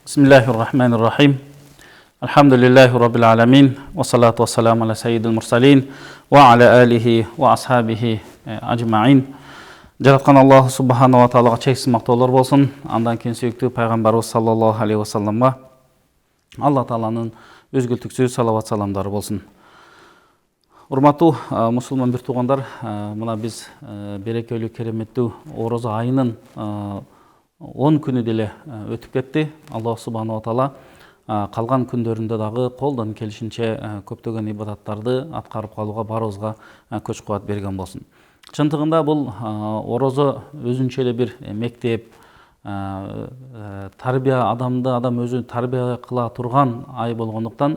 Bismillahirrahmanirrahim. Alhamdulillahi rabbil alamin. Wa salatu wa salamu ala sayyidil mursalin. Wa ala alihi wa ashabihi ajma'in. Жаратқан Аллах субханала ва таалаға чексіз мақтаулар болсын. Андан кейін сүйікті пайғамбарымыз саллаллаху алейхи ва салламға Алла Тааланың өзгілтіксіз салават саламдары болсын. Урматтуу мұсылман бір туғандар, мына біз берекелі кереметтүү ораза айының 10 күні деле өтіп кетті. Аллах субханала ва таала қалған күндерінде дағы қолдан келишинче көптөгөн ибадаттарды аткарып калууга барыбызга күч кубат берген болсын. Чындыгында бұл ораза өзүнчө эле бир мектеп, тарбия адам өзү тарбия кыла турган ай болгондуктан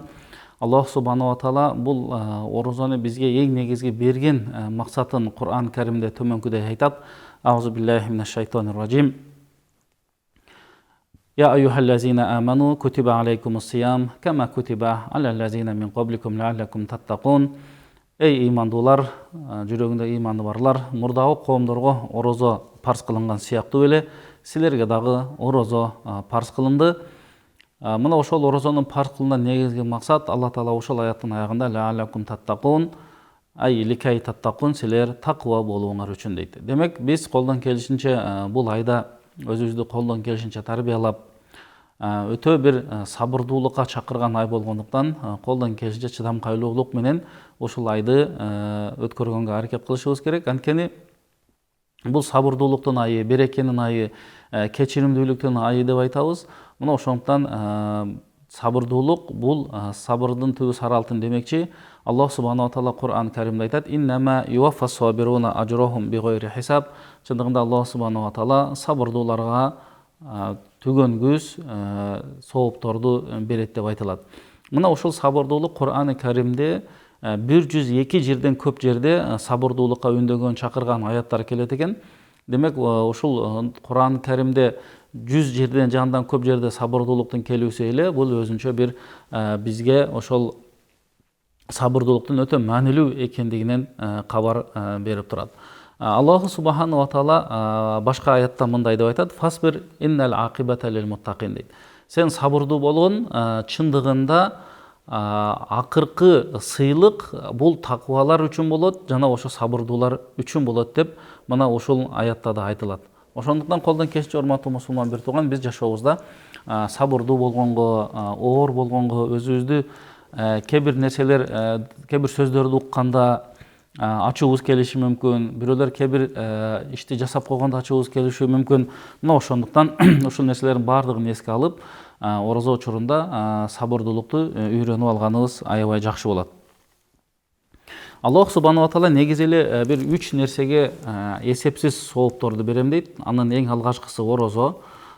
Аллах субханала ва таала бул оразаны бизге эң негизги берген максатын Кур'ан Каримде төмөнкүдөй айтат. Аузу биллахи минаш шайтанир ражим. Я айюхаллазина аману кутиба алейкумус сиям кама кутиба алаллазина мин qablikum лааллакум таттакун. Эй имандуулар, жүрөгүндө иманы барлар, мурдагы коомдорго ораза парз кылынган сыяктуу эле силерге дагы ораза парз кылынды. Мына ошол оразанын парз кылынган негизги максат Алла Таала ошол аяттын аягында лааллакум таттакун, ай ликай таттакун, силер таква болууңар үчүн дейт. Демек, биз колдон келишинче бул айда өзүбүздү колдон келишинче тарбиялап өтө бир сабырдуулукка чакырган ай болгондуктан колдон келишинче чыдамкайлуулук менен ушул айды өткөргөнгө аракет кылышыбыз керек. Анткени бул сабырдуулуктун айы, берекенин айы, кечиримдүүлүктүн айы деп айтабыз. Мына ошондуктан сабырдуулук бул сабырдын түбү сары алтын демекчи. Аллах субханала ва таала Кур'ан Каримде айтат: "Иннама юваффас сабируна ажрохум бигайри хисаб". Чындыгында Аллах субханала ва таала сабырдууларга түгөнгүс соопторду берет деп айтылат. Мына ушул сабырдуулук Кур'ан Каримде 102 жерден көп жерде сабырдуулукка үндөгөн, чакырган аяттар келет экен. Демек, ушул Кур'ан Каримде 100 жерден жандан көп жерде сабырдуулуктун келүүсү эле бул өзүнчө бир бизге ошол сабырдуулуктун өтө маанилүү экендигинен кабар берип турат. Аллах субханала ва таала башка аятта мындай деп айтат: "Фасбир иннал акибата лил муттакин" дейт. Сен сабырдуу болгон, чындыгында акыркы сыйлык бул таквалар үчүн болот, жана ошо сабырдуулар үчүн болот деп мына ушул аятта да айтылат. Ошондуктан колдон келишинче урматтуу мусулман бир тууган, биз жашообузда сабырдуу болгонго, оор болгонго, өзүбүздү кээ бир нерселер, кээ бир сөздөрдү укканда ачуубуз келиши мүмкүн, бирөөлөр кээ бир ишти жасап койгондо ачуубуз келиши мүмкүн. Мына ошондуктан ушул нерселердин баардыгын эске алып, ораза учурунда сабырдуулукту үйрөнүп алганыбыз аябай жакшы болот. Аллах субханала ва таала негизи эле бир 3 нерсеге эсепсиз соопторду берем дейт. Анын эң алгачкысы ораза,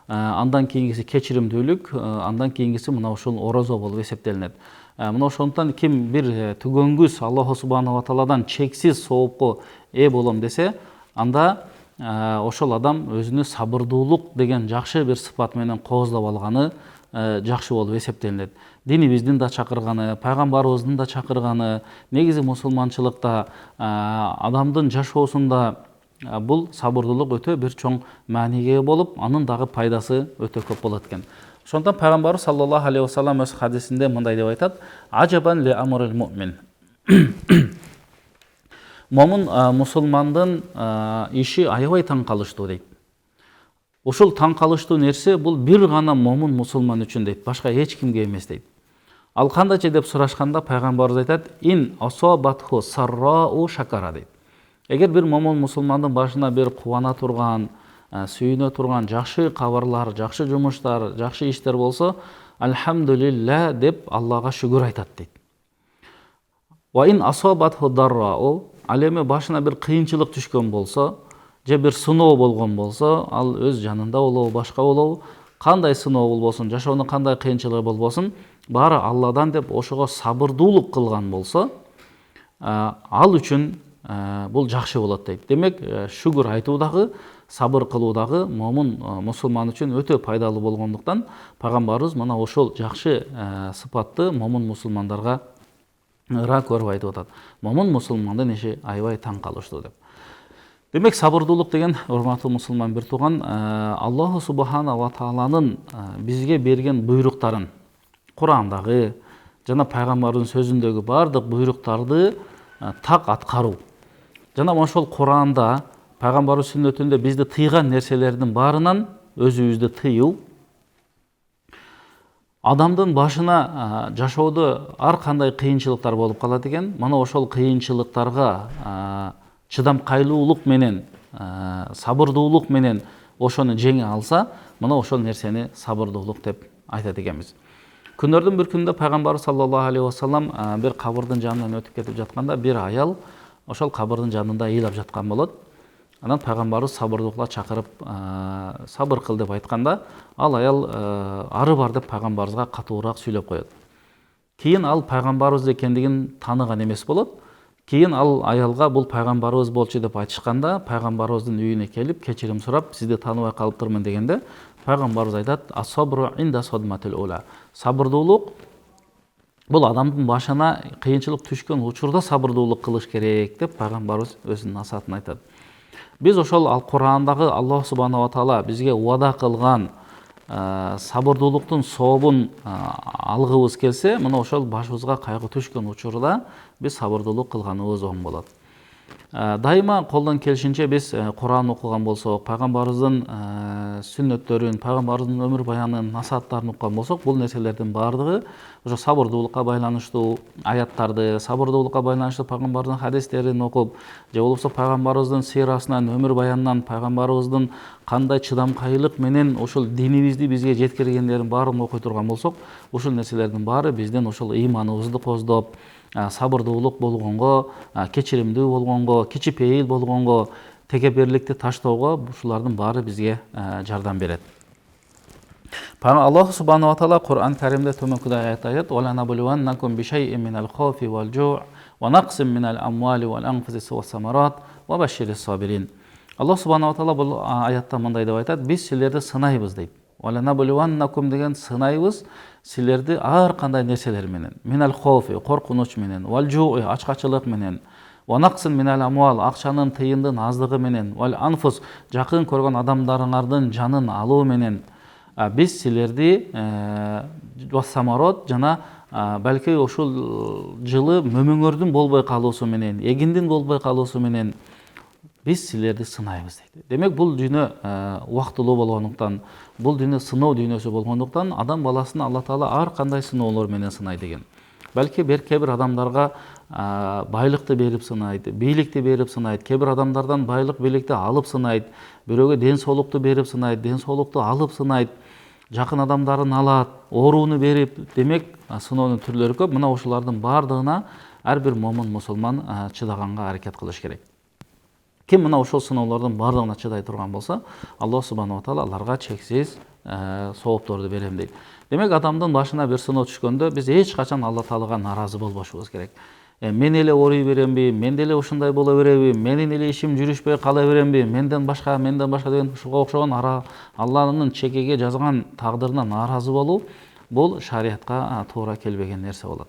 андан кийингиси кечиримдүүлүк, андан кийингиси мына ушул ораза болуп эсептелинет. Мына ошондуктан ким бир түгөнгүс Аллах субханала ва тааладан чексиз соопко ээ болом десе, анда ошол адам өзүнү сабырдуулук деген жакшы бир сыпат менен кооздоп алганы жакшы болуп эсептелинет. Динибиздин да чакырганы, пайгамбарыбыздын да чакырганы, негизи мусулманчылыкта адамдын жашоосунда бул сабырдуулук өтө бир чоң мааниге болуп, анын дагы пайдасы өтө көп болот экен. Ошондуктан пайгамбарыбыз саллаллаху алейхи ва саллам өз хадисинде мындай деп айтат: "Ажабан ли амрил муъмин". Момун мусулмандын иши аябай таң калыштуу дейт. Ушул таң калыштуу нерсе бул бир гана момун мусулман үчүн дейт, башка эч кимге эмес дейт. Ал кандайча деп сурашканда пайгамбарыбыз айтат: "Ин асабатху саррау шакара" дейт. Эгер бир момун мусулмандын башына бир кубана турган, сүйүнө турган жакшы кабарлар, жакшы жумуштар, жакшы иштер болсо, "Алхамдулилла" деп Аллага шүгүр айтат дейт. "Ва ин асабатху даррау", ал эми башына бир кыйынчылык түшкөн болсо, же бир сыноо болгон болсо, ал өз жанында болобу, башка болобу, кандай сыноо болбосун, жашоонун кандай кыйынчылыгы болбосун, баары Алладан деп ошого сабырдуулук кылган болсо, ал үчүн бул жакшы болот дейт. Демек, шүгүр айтуу дагы, сабыр кылуу дагы момун мусулман үчүн өтө пайдалуу болгондуктан пайгамбарыбыз мына ошол жакшы сыпатты момун мусулмандарга ыраа көрүп айтып атат. Момун мусулмандын иши аябай таң калыштуу деп. Демек, сабырдуулук деген, урматтуу мусулман бир тууган, Аллах субхана ва тааланын бизге берген буйруктарын, Курандагы жана пайгамбардын сөзүндөгү бардык буйруктарды так аткаруу. Жана ошол Куранда, пайгамбардын сүннөтүндө бизди тыйган нерселердин баарынан өзүбүздү тыюу. Адамдын башына жашоодо ар кандай кыйынчылыктар болуп калат экен. Мына ошол кыйынчылыктарга чыдамкайлуулук менен, сабырдуулук менен ошону жеңе алса, мына ошол нерсени сабырдуулук деп айтат экенбиз. Күндөрдүн бир күндө пайгамбар саллаллаху алейхи вассалам бир кабырдын жанынан өтүп кетип жатканда, бир аял ошол кабырдын жанында ыйлап жаткан болот. Анан пайгамбарыбыз сабырдуулукка чакырып, сабыр кыл деп айтканда, ал аял ары бар деп пайгамбарыбызга катуураак сүйлөп коет. Кийин ал пайгамбарыбыз экендигин тааныган эмес болот. Кийин ал аялга бул пайгамбарыбыз болчу деп айтышканда, пайгамбарыбыздын үйүнө келип, кечирим сурап, сизди тааныбай калыптырмын дегенде, пайгамбарыбыз айтат: "Ас-сабру инда садматил ула". Сабырдуулук бул адамдын башына кыйынчылык түшкөн учурда сабырдуулук кылыш керек деп пайгамбарыбыз өзүнүн насаатын айтат. Биз ошол Курандагы Аллах субхана ва таала бизге убада кылган сабырдуулуктун сообун алгыбыз келсе, мына ошол башыбызга кайгы түшкөн учурда биз сабырдуулук кылганыбыз оң болот. Дайыма колдон келишинче биз Куран окуган болсок, пайгамбарыбыздын сүннөттөрүн, пайгамбарыбыздын өмүр баянын, насааттарын уккан болсок, бул нерселердин баардыгы ошо сабырдуулукка байланыштуу аяттарды, сабырдуулукка байланыштуу пайгамбардын хадистерин окуп, же болбосо пайгамбарыбыздын сыйрасынан, өмүр баянынан, пайгамбарыбыздын кандай чыдамкайлык менен ошол динибизди бизге жеткиргендерин баарын окуй турган болсок, ушул нерселердин баары биздин ошол ыйманыбызды коздоп, сабырдуулук болгонго, кечиримдүү болгонго, кичипейил болгонго, текеберликти таштоого, ушулардын баары бизге жардам берет. Аллах субхана ва таала Кур'ан Каримде төмөнкүдөй аят айтат: "Валанабулуаннакум бишайин минал хауфи вал жуу' ва нақсин минал амвали вал анфуси вас самарат ва баширис сабирин". Аллах субхана ва таала бул аятта мындай деп айтат: "Биз силерди сынайбыз" дейт. "Валанабулуаннакум" деген сынайбыз силерди ар кандай нерселер менен. Минал хауфи, коркунуч менен, вал жуу' ачкачылык менен, ва нақсин минал амвал, акчанын тыйындын аздыгы менен, вал анфус, жакын көргөн адамдарыңардын жанын алуу менен. Биз силерди вассамарот жана балки ушул жылы мөмөңөрдүн болбой калуусу менен, эгиндин болбой калуусу менен биз силерди сынайбыз дейт. Демек, бул дүйнө убактылуу болгондуктан, бул дүйнө сыноо дүйнөсү болгондуктан, адам баласын Алла Таала ар кандай сыноолор менен сынайт экен. Балки кээ бир адамдарга байлыкты берип сынайт, бийликти берип сынайт, кээ бир адамдардан байлык, бийликти алып сынайт, бирөөгө ден соолукту берип сынайт, ден соолукту алып сынайт, жакын адамдарын алат, орууну берип. Демек, сыноонун түрлөрү көп. Мына ошолордун баардыгына ар бир момун мусулман чыдаганга аракет кылыш керек. Ким мына ошол сыноолордун баардыгына чыдай турган болсо, Аллах субхана ва таала аларга чексиз соопторду берем дейт. Демек, адамдын башына бир сыноо түшкөндө биз эч качан Алла Таалага наразы болбошубуз керек. Мен эле ооруй беремби, мен деле ушундай боло береби, менин эле ишим жүрүшпөй кала беремби, менден башка деген ушуга окшогон Алланын чекеге жазган тагдырына нааразы болуу, бул шариятка туура келбеген нерсе болот.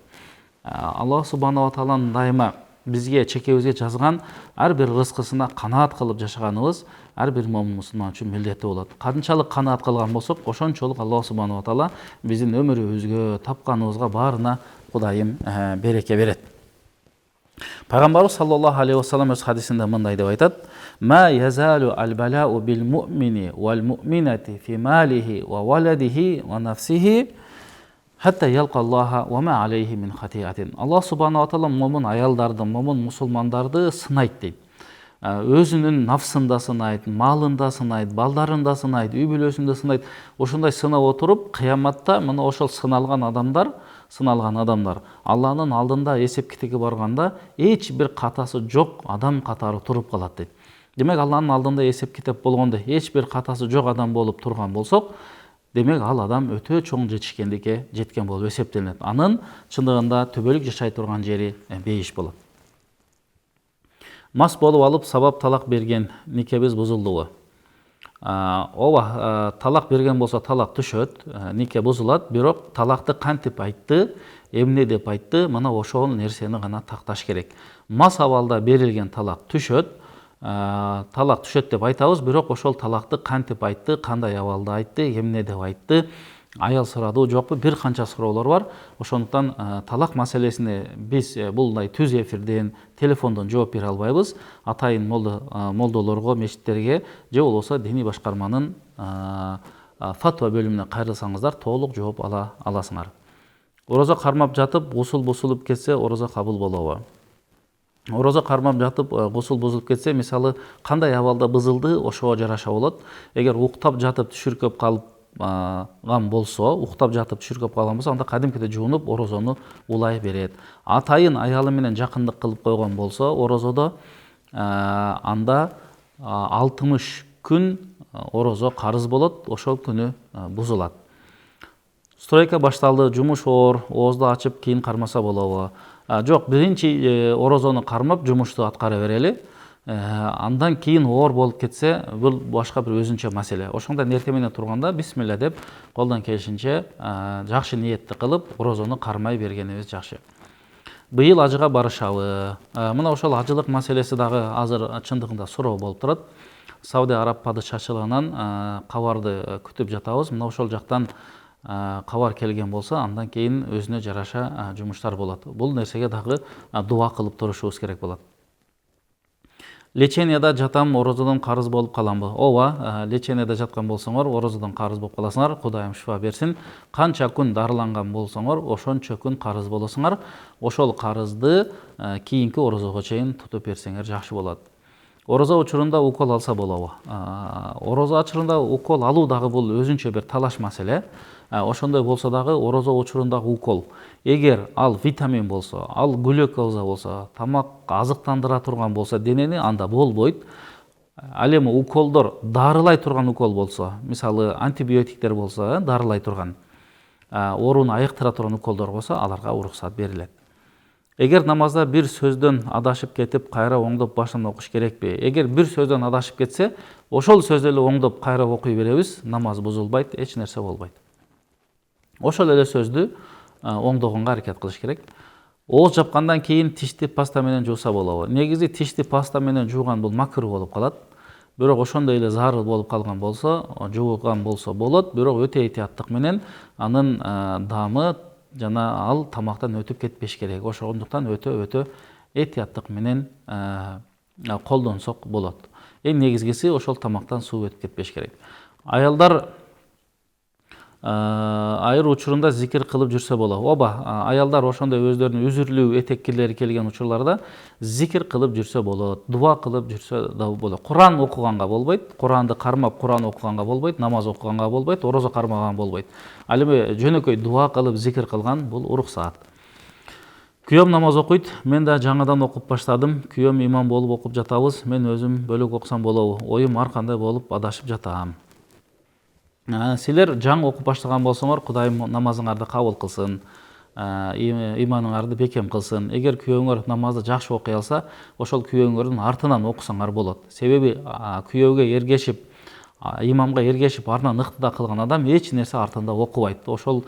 Аллах субхана ва тааланын дайыма бизге, чекебизге жазган ар бир рызкысына канаат кылып жашаганыбыз ар бир момун мусулман үчүн милдеттүү болот. Канчалык канаат кылган болсок, ошончолук Аллах субхана ва таала биздин өмүрүбүзгө, тапканыбызга баарына Кудайым береке берет. Пайгамбарыбыз саллаллаху алейхи вассалам өз хадисинде мындай деп айтат: "Ма язалу ал-балау бил му'мини вал му'минати фи малихи ва валадихи ва нафсихи хатта ялqa Аллаха ва ма алейхи мин хатиатин". Аллах субхана ва таала момун аялдарды, момун мусулмандарды сынайт дейт. Өзүнүн нафсында сынайт, малында сынайт, балдарында сынайт, үй бүлөсүндө сынайт. Ошондой сынап отуруп, кыяматта мына ошол сыналган адамдар Алланын алдында эсеп китеге барганда эч бир катасы жок адам катары туруп калат дейт. Демек, Алланын алдында эсеп китеп болгондо эч бир катасы жок адам болуп турган болсок, демек ал адам өтө чоң жетишкендикке жеткен болуп эсептелет. Анын чындыгында түбөлүк жашай турган жери бейиш болот. Мас болуп алып сабап талак берген никебиз бузулдубу? Ооба, талак берген болсо талак түшөт, нике бузулат, бирок талакты кантип айтты, эмне деп айтты, мына ошол нерсени гана такташ керек. Мас абалда берилген талак түшөт, талак түшөт деп айтабыз, бирок ошол талакты кантип айтты, кандай абалда айтты, эмне деп айтты, аял сурадыбы жокпу, бир канча суроолор бар. Ошондуктан талак маселесине биз булдай түз эфирден, телефондон жооп бере албайбыз. Атайын молдолорго, мечиттерге же болбосо диний башкарманын фатва бөлүмүнө кайрылсаңыздар толук жооп ала аласыңар. Орозо кармап жатып гусул бузулуп кетсе, орозо кабыл болобу? Орозо кармап жатып гусул бузулуп кетсе, мисалы кандай абалда бузулду, ошого жараша болот. Эгер уктап жатып түшүркөп калган болсо, анда кадимкидей жуунуп орозону улай берет. Атайын аялы менен жакындык кылып койгон болсо, орозодо анда 60 күн орозо карыз болот, ошол күнү бузулат. Стройка башталды, жумуш оор, оозду ачып кийин кармаса болобу? Жок, биринчи орозону кармап жумушту аткара берели. Андан кийин оор болуп кетсе, бул башка бир өзүнчө маселе. Ошондон эртең менен турганда бисмилла деп колдон келишинче жакшы ниетти кылып, орозону кармай бергенибиз жакшы. Быйыл ажыга барышабы? Мына ошол ажылык маселеси дагы азыр чындыгында суроо болуп турат. Сауд Араб падышачылыгынан кабарды күтүп жатабыз. Мына ошол жактан кабар келген болсо, андан кийин өзүнө жараша жумуштар болот. Бул нерсеге дагы дуа кылып турушубуз керек болот. Леченияда жатам, орозодон карыз болуп каламбы? Ооба, леченияда жаткан болсоңор, орозодон карыз болуп каласыңар. Кудайым шифа берсин. Канча күн дарыланган болсоңор, ошончо күн карыз болосуңар. Ошол карызды кийинки орозого чейин тутуп берсеңер жакшы болот. Орозо учурунда укол алса болобу? Орозо учурунда укол алуу дагы бул өзүнчө бир талаш маселе. Ошондой болсо дагы орозо учурундагы укол, эгер ал витамин болсо, ал глюкоза болсо, тамак азыктандыра турган болсо денени, анда болбойт. Ал эми уколдор дарылай турган укол болсо, мисалы антибиотиктер болсо, дарылай турган, ооруну айыктыра турган уколдор болсо, аларга уруксат берилет. Эгер намазда бир сөздөн адашып кетип, кайра оңдоп башынан окуш керекпи? Эгер бир сөздөн адашып кетсе, ошол сөздү эле оңдоп кайра окуй беребиз, намаз бузулбайт, эч нерсе болбойт. Ошол эле сөздү оңдогонго аракет кылыш керек. Ооз жапкандан кийин тишти паста менен жууса болобу? Негизи тишти паста менен жууган бул макруh болуп калат. Бирок ошондой эле зарыл болуп калган болсо, жууган болсо болот, бирок өтө этияттык менен анын даамы жана ал тамактан өтүп кетпеш керек. Ошондуктан өтө этияттык менен колдонсок болот. Эң негизгиси ошол тамактан суу өтүп кетпеш керек. Аялдар айыр учурунда зикир кылып жүрсө болобу? Ооба, аялдар ошондой өздөрүнүн үзүрлүү этеккилери келген учурларда зикир кылып жүрсө болот, дуа кылып жүрсө да болот. Куран окуганга болбойт, Куранды кармап Куран окуганга болбойт, намаз окуганга болбойт, орозо кармаган болбойт. Ал эми жөнөкөй дуа кылып зикир кылган бул уруксаат. Күйөөм намаз окуйт, мен да жаңадан окуп баштадым. Күйөөм имам болуп окуп жатабыз, мен өзүм бөлөк окусам болобу? Оюм ар кандай болуп адашып жатам. Силер жаңы окуп баштаган болсоңор, Кудайым намазыңарды кабыл кылсын, иманыңарды бекем кылсын. Эгер күйөөңөр намазды жакшы окуй алса, ошол күйөөңөрдүн артынан окусаңар болот. Себеби күйөөгө эргешип, имамга эргешип, артынан ыктыда кылган адам эч нерсе артында окубайт. Ошол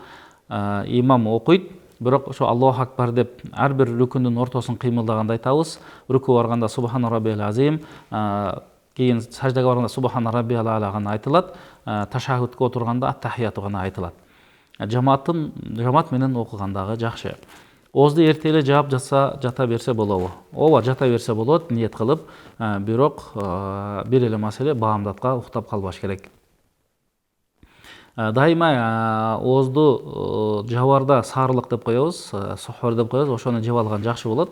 имам окуйт, бирок ошо Аллаху акбар деп ар бир рүкүндүн ортосун кыймылдаганда айтабыз. Рүкү барганда Субхана раббил азим, кийин саждага барганда Субхана раббил а'ла гана айтылат, ташаххудка отурганда ат-тахияту гана айтылат. Жамаат менен окугандагы жакшы. Оозду эрте эле жаап жата берсе болобу? Ооба, жата берсе болот, ниет кылып, бирок бир эле маселе баамдатка уктап калбаш керек. Дайыма оозду жабарда саарлык деп коебуз, сухур деп коебуз, ошону жеп алган жакшы болот.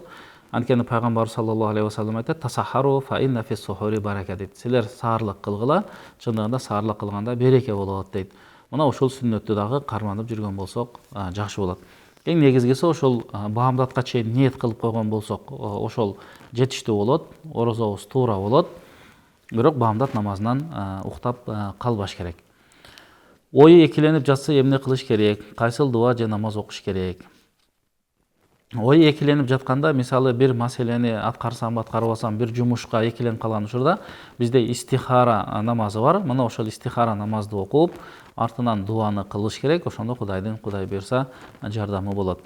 Анткени пайгамбар саллаллаху алейхи ва саллям айтат: "Тасахару фа инна фис сухури барака" дейт. Силер саарлык кылгыла, чындыгында саарлык кылганда береке болот дейт. Мына ошол сүннөттү дагы карманып жүргөн болсок жакшы болот. Эң негизгиси ошол баамдатка чейин ниет кылып койгон болсок, ошол жетиштүү болот, орозобуз туура болот. Бирок баамдат намазынан уктап калбаш керек. Ою экиленип жатса эмне кылыш керек? Кайсыл дуа же намаз окуш керек? Ой экиленип жатканда, мисалы бир маселени аткарсам, аткарбасам, бир жумушка экиленип калган учурда бизде истихара намазы бар. Мына ошол истихара намазды окуп, артынан дуаны кылыш керек. Ошондо Кудай берса жардамы болот.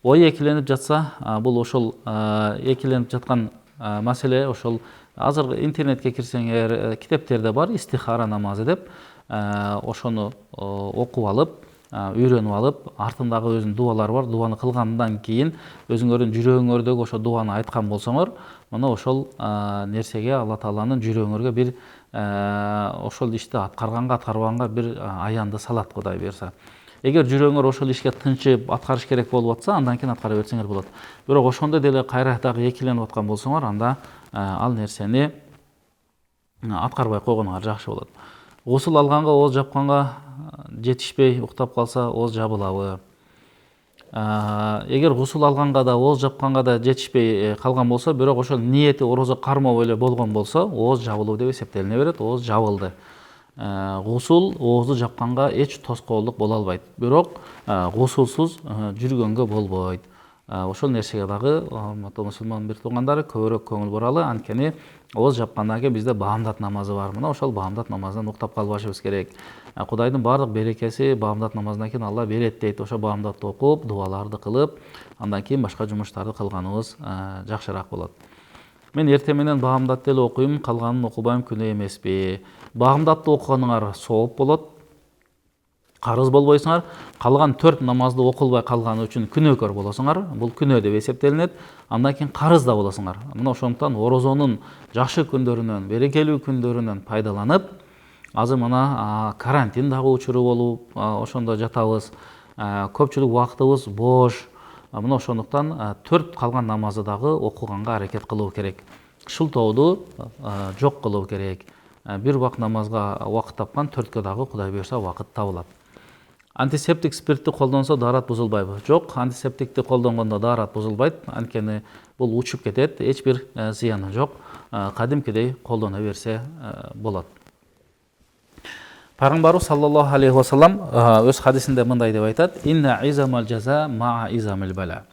Ой экиленип жатса, бул ошол экиленип жаткан маселе ошол Азыр интернетке кирсеңер, китептерде бар истихара намазы деп, ошону окуп алып, үйрөнүп алып, артындагы өзүнүн дубалары бар. Дубаны кылгандан кийин өзүңөрдүн жүрөгүңөрдөгү ошо дубаны айткан болсоңор, мына ошол нерсеге Алла Тааланын жүрөгүңөргө бир ошол ишти аткарганга аткарбаганга бир аянды салат, Кудай буйрса. Эгер жүрөгүңөр ошол ишке тынчып аткарыш керек болуп атса, андан кийин аткара берсеңер болот. Бирок ошондо деле кайра дагы экиленип аткан болсоңор, анда ал нерсени аткарбай койгонуңар жакшы болот. Гусул алганга, ооз жапканга жетишпей уктап калса, ооз жабылабы? Эгер гусул алганга да, ооз жапканга да жетишпей калган болсо, бирок ошол ниети орозо кармоо эле болгон болсо, ооз жабылуу деп эсептелине берет. Ооз жабылды. Гусул оозду жапканга эч тоскоолдук боло албайт. Бирок гусулсуз жүргөнгө болбойт. Ошол нерсеге дагы мусулман бир туугандары көбүрөөк көңүл буралы. Анткени ооз жапкандан кийин бизде баамдат намазы бар. Мына ошол баамдат намазынан уктап калбашыбыз керек. Кудайдын баардык берекеси баамдат намазынан кийин Алла берет дейт. Ошо баамдатты окуп, дубаларды кылып, андан кийин башка жумуштарды кылганыбыз жакшыраак болот. Мен эртең менен баамдатты эле окуйм, калганын окубайм, күнөө эмеспи? Баамдатты окуганыңар сооп болот. Карыз болбойсуңар. Калган 4 намазды окулбай калганы үчүн күнөөкөр болосуңар. Бул күнөө деп эсептелинет. Андан кийин карыз да болосуңар. Мына ошондуктан орозонун жакшы күндөрүнөн, берекелүү күндөрүнөн пайдаланып, азыр мына карантин дагы учуру болуп, ошондо жатабыз. Көпчүлүк убактыбыз бош. Мына ошондуктан 4 калган намазды дагы окуганга аракет кылуу керек. Шылтооду жок кылуу керек. Бир убак намазга убакыт тапкан 4кө дагы Кудай буйрса убакыт табылат. Антисептик спиртти колдонсо даарат бузулбайбы? Жок, антисептикти колдонгондо даарат бузулбайт. Анткени бул учуп кетет, эч бир зыяны жок. Кадимкидей колдоно берсе болот. Пайгамбарыбыз саллаллаху алейхи ва саллам өз хадисинде мындай деп айтат: "Инна изамал жаза ма изамил бала."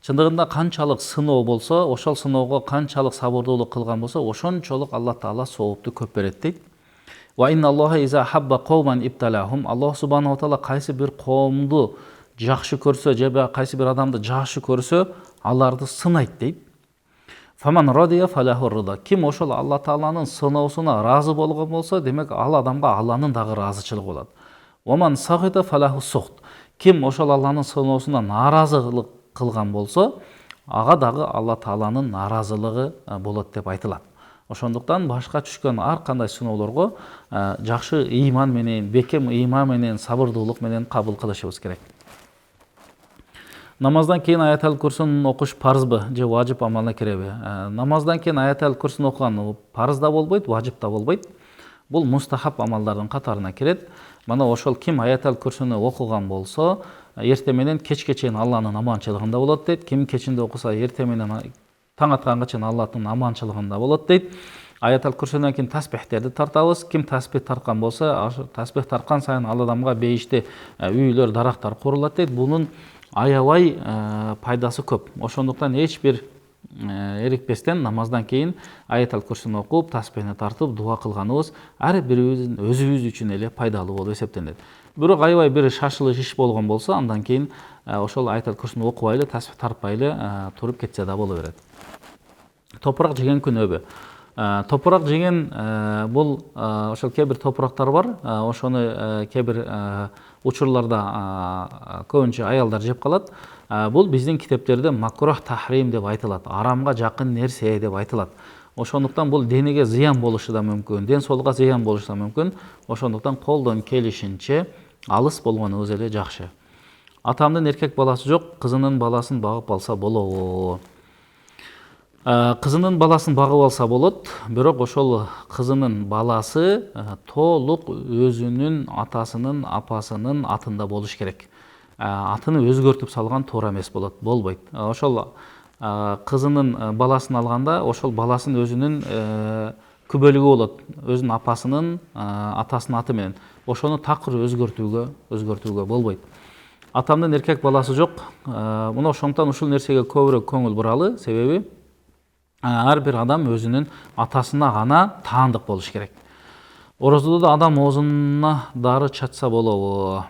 Чындыгында канчалык сыноо болсо, ошол сыноого канчалык сабырдуулук кылган болсо, ошончолук Алла Таала соопту көп берет дейт. Ва инна Аллаха иза хабба кавман ибталахум. Аллах субханаху ва таала кайсы бир коомду жакшы көрсө, же кайсы бир адамды жакшы көрсө, аларды сынайт дейт. Фаман радия фалаху рыда. Ким ошол Алла Тааланын сыноосуна разы болгон болсо, демек ал адамга Алланын дагы разычылыгы болот. Ваман сахита фалаху сухт. Ким ошол Алланын сыноосуна наразылык кылган болсо, ага дагы Алла Тааланын наразылыгы болот деп айтылат. Ошондуктан башка түшкөн ар кандай сыноолорго жакшы ыйман менен, бекем ыйман менен, сабырдуулук менен кабыл кылышыбыз керек. Намаздан кийин аятал курсун окуш парызбы же важип амалына киреби? Намаздан кийин аятал курсун окуган парыз да болбойт, важип да болбойт. Бул мустахаб амалдардын катарына кирет. Мана ошол ким аятал курсуну окуган болсо, эртең менен кечке чейин Алланын аманчылыгында болот дейт. Ким кечинде окуса, эртең менен таң атканга чейин Алланын аманчылыгында болот дейт. Аятал курсунан кийин таспихтерди тартабыз. Ким таспих тарткан болсо, таспих тарткан сайын ал адамга бейиште үйлөр, дарактар курулат дейт. Бунун аябай пайдасы көп. Ошондуктан эч бир эрикпестен намаздан кийин аятал курсуну окуп, таспихни тартып, дуа кылганыбыз ар бирибиздин өзүбүз үчүн эле пайдалуу болуп эсептелет. Бирок аябай бир шашылыш иш болгон болсо, андан кийин ошол аятал курсуну окубайлы, таспих тартпайлы туруп кетсе да боло берет. Топурак жеген күнөөбү? Топурак жеген бул ошол кээ бир топурактар бар. Ошону кээ бир учурларда көбүнчө аялдар жеп калат. Бул биздин китептерде макрух тахрим деп айтылат. Арамга жакын нерсе деп айтылат. Ошондуктан бул денеге зыян болушу да мүмкүн, ден соолукка зыян болушу да мүмкүн. Ошондуктан колдон келишинче алыс болгонубуз эле жакшы. Атамдын эркек баласы жок, кызынын баласын багып алса болобу? Кызынын баласын багып алса болот, бирок ошол кызынын баласы толук өзүнүн атасынын, апасынын атында болуш керек. Атыны өзгөртүп салган туура эмес болот, болбойт. Ошол кызынын баласын алганда, ошол баласын өзүнүн күбөлүгү болот, өзүнүн апасынын, атасынын аты менен. Ошону такыр өзгөртүүгө болбойт. Атамдын эркек баласы жок. Мына ошондуктан ушул нерсеге көбүрөөк көңүл буралы, себеби ар бир адам өзүнүн атасына гана таандык болуш керек. Орозодо да адам оозуна дары чачса болобу?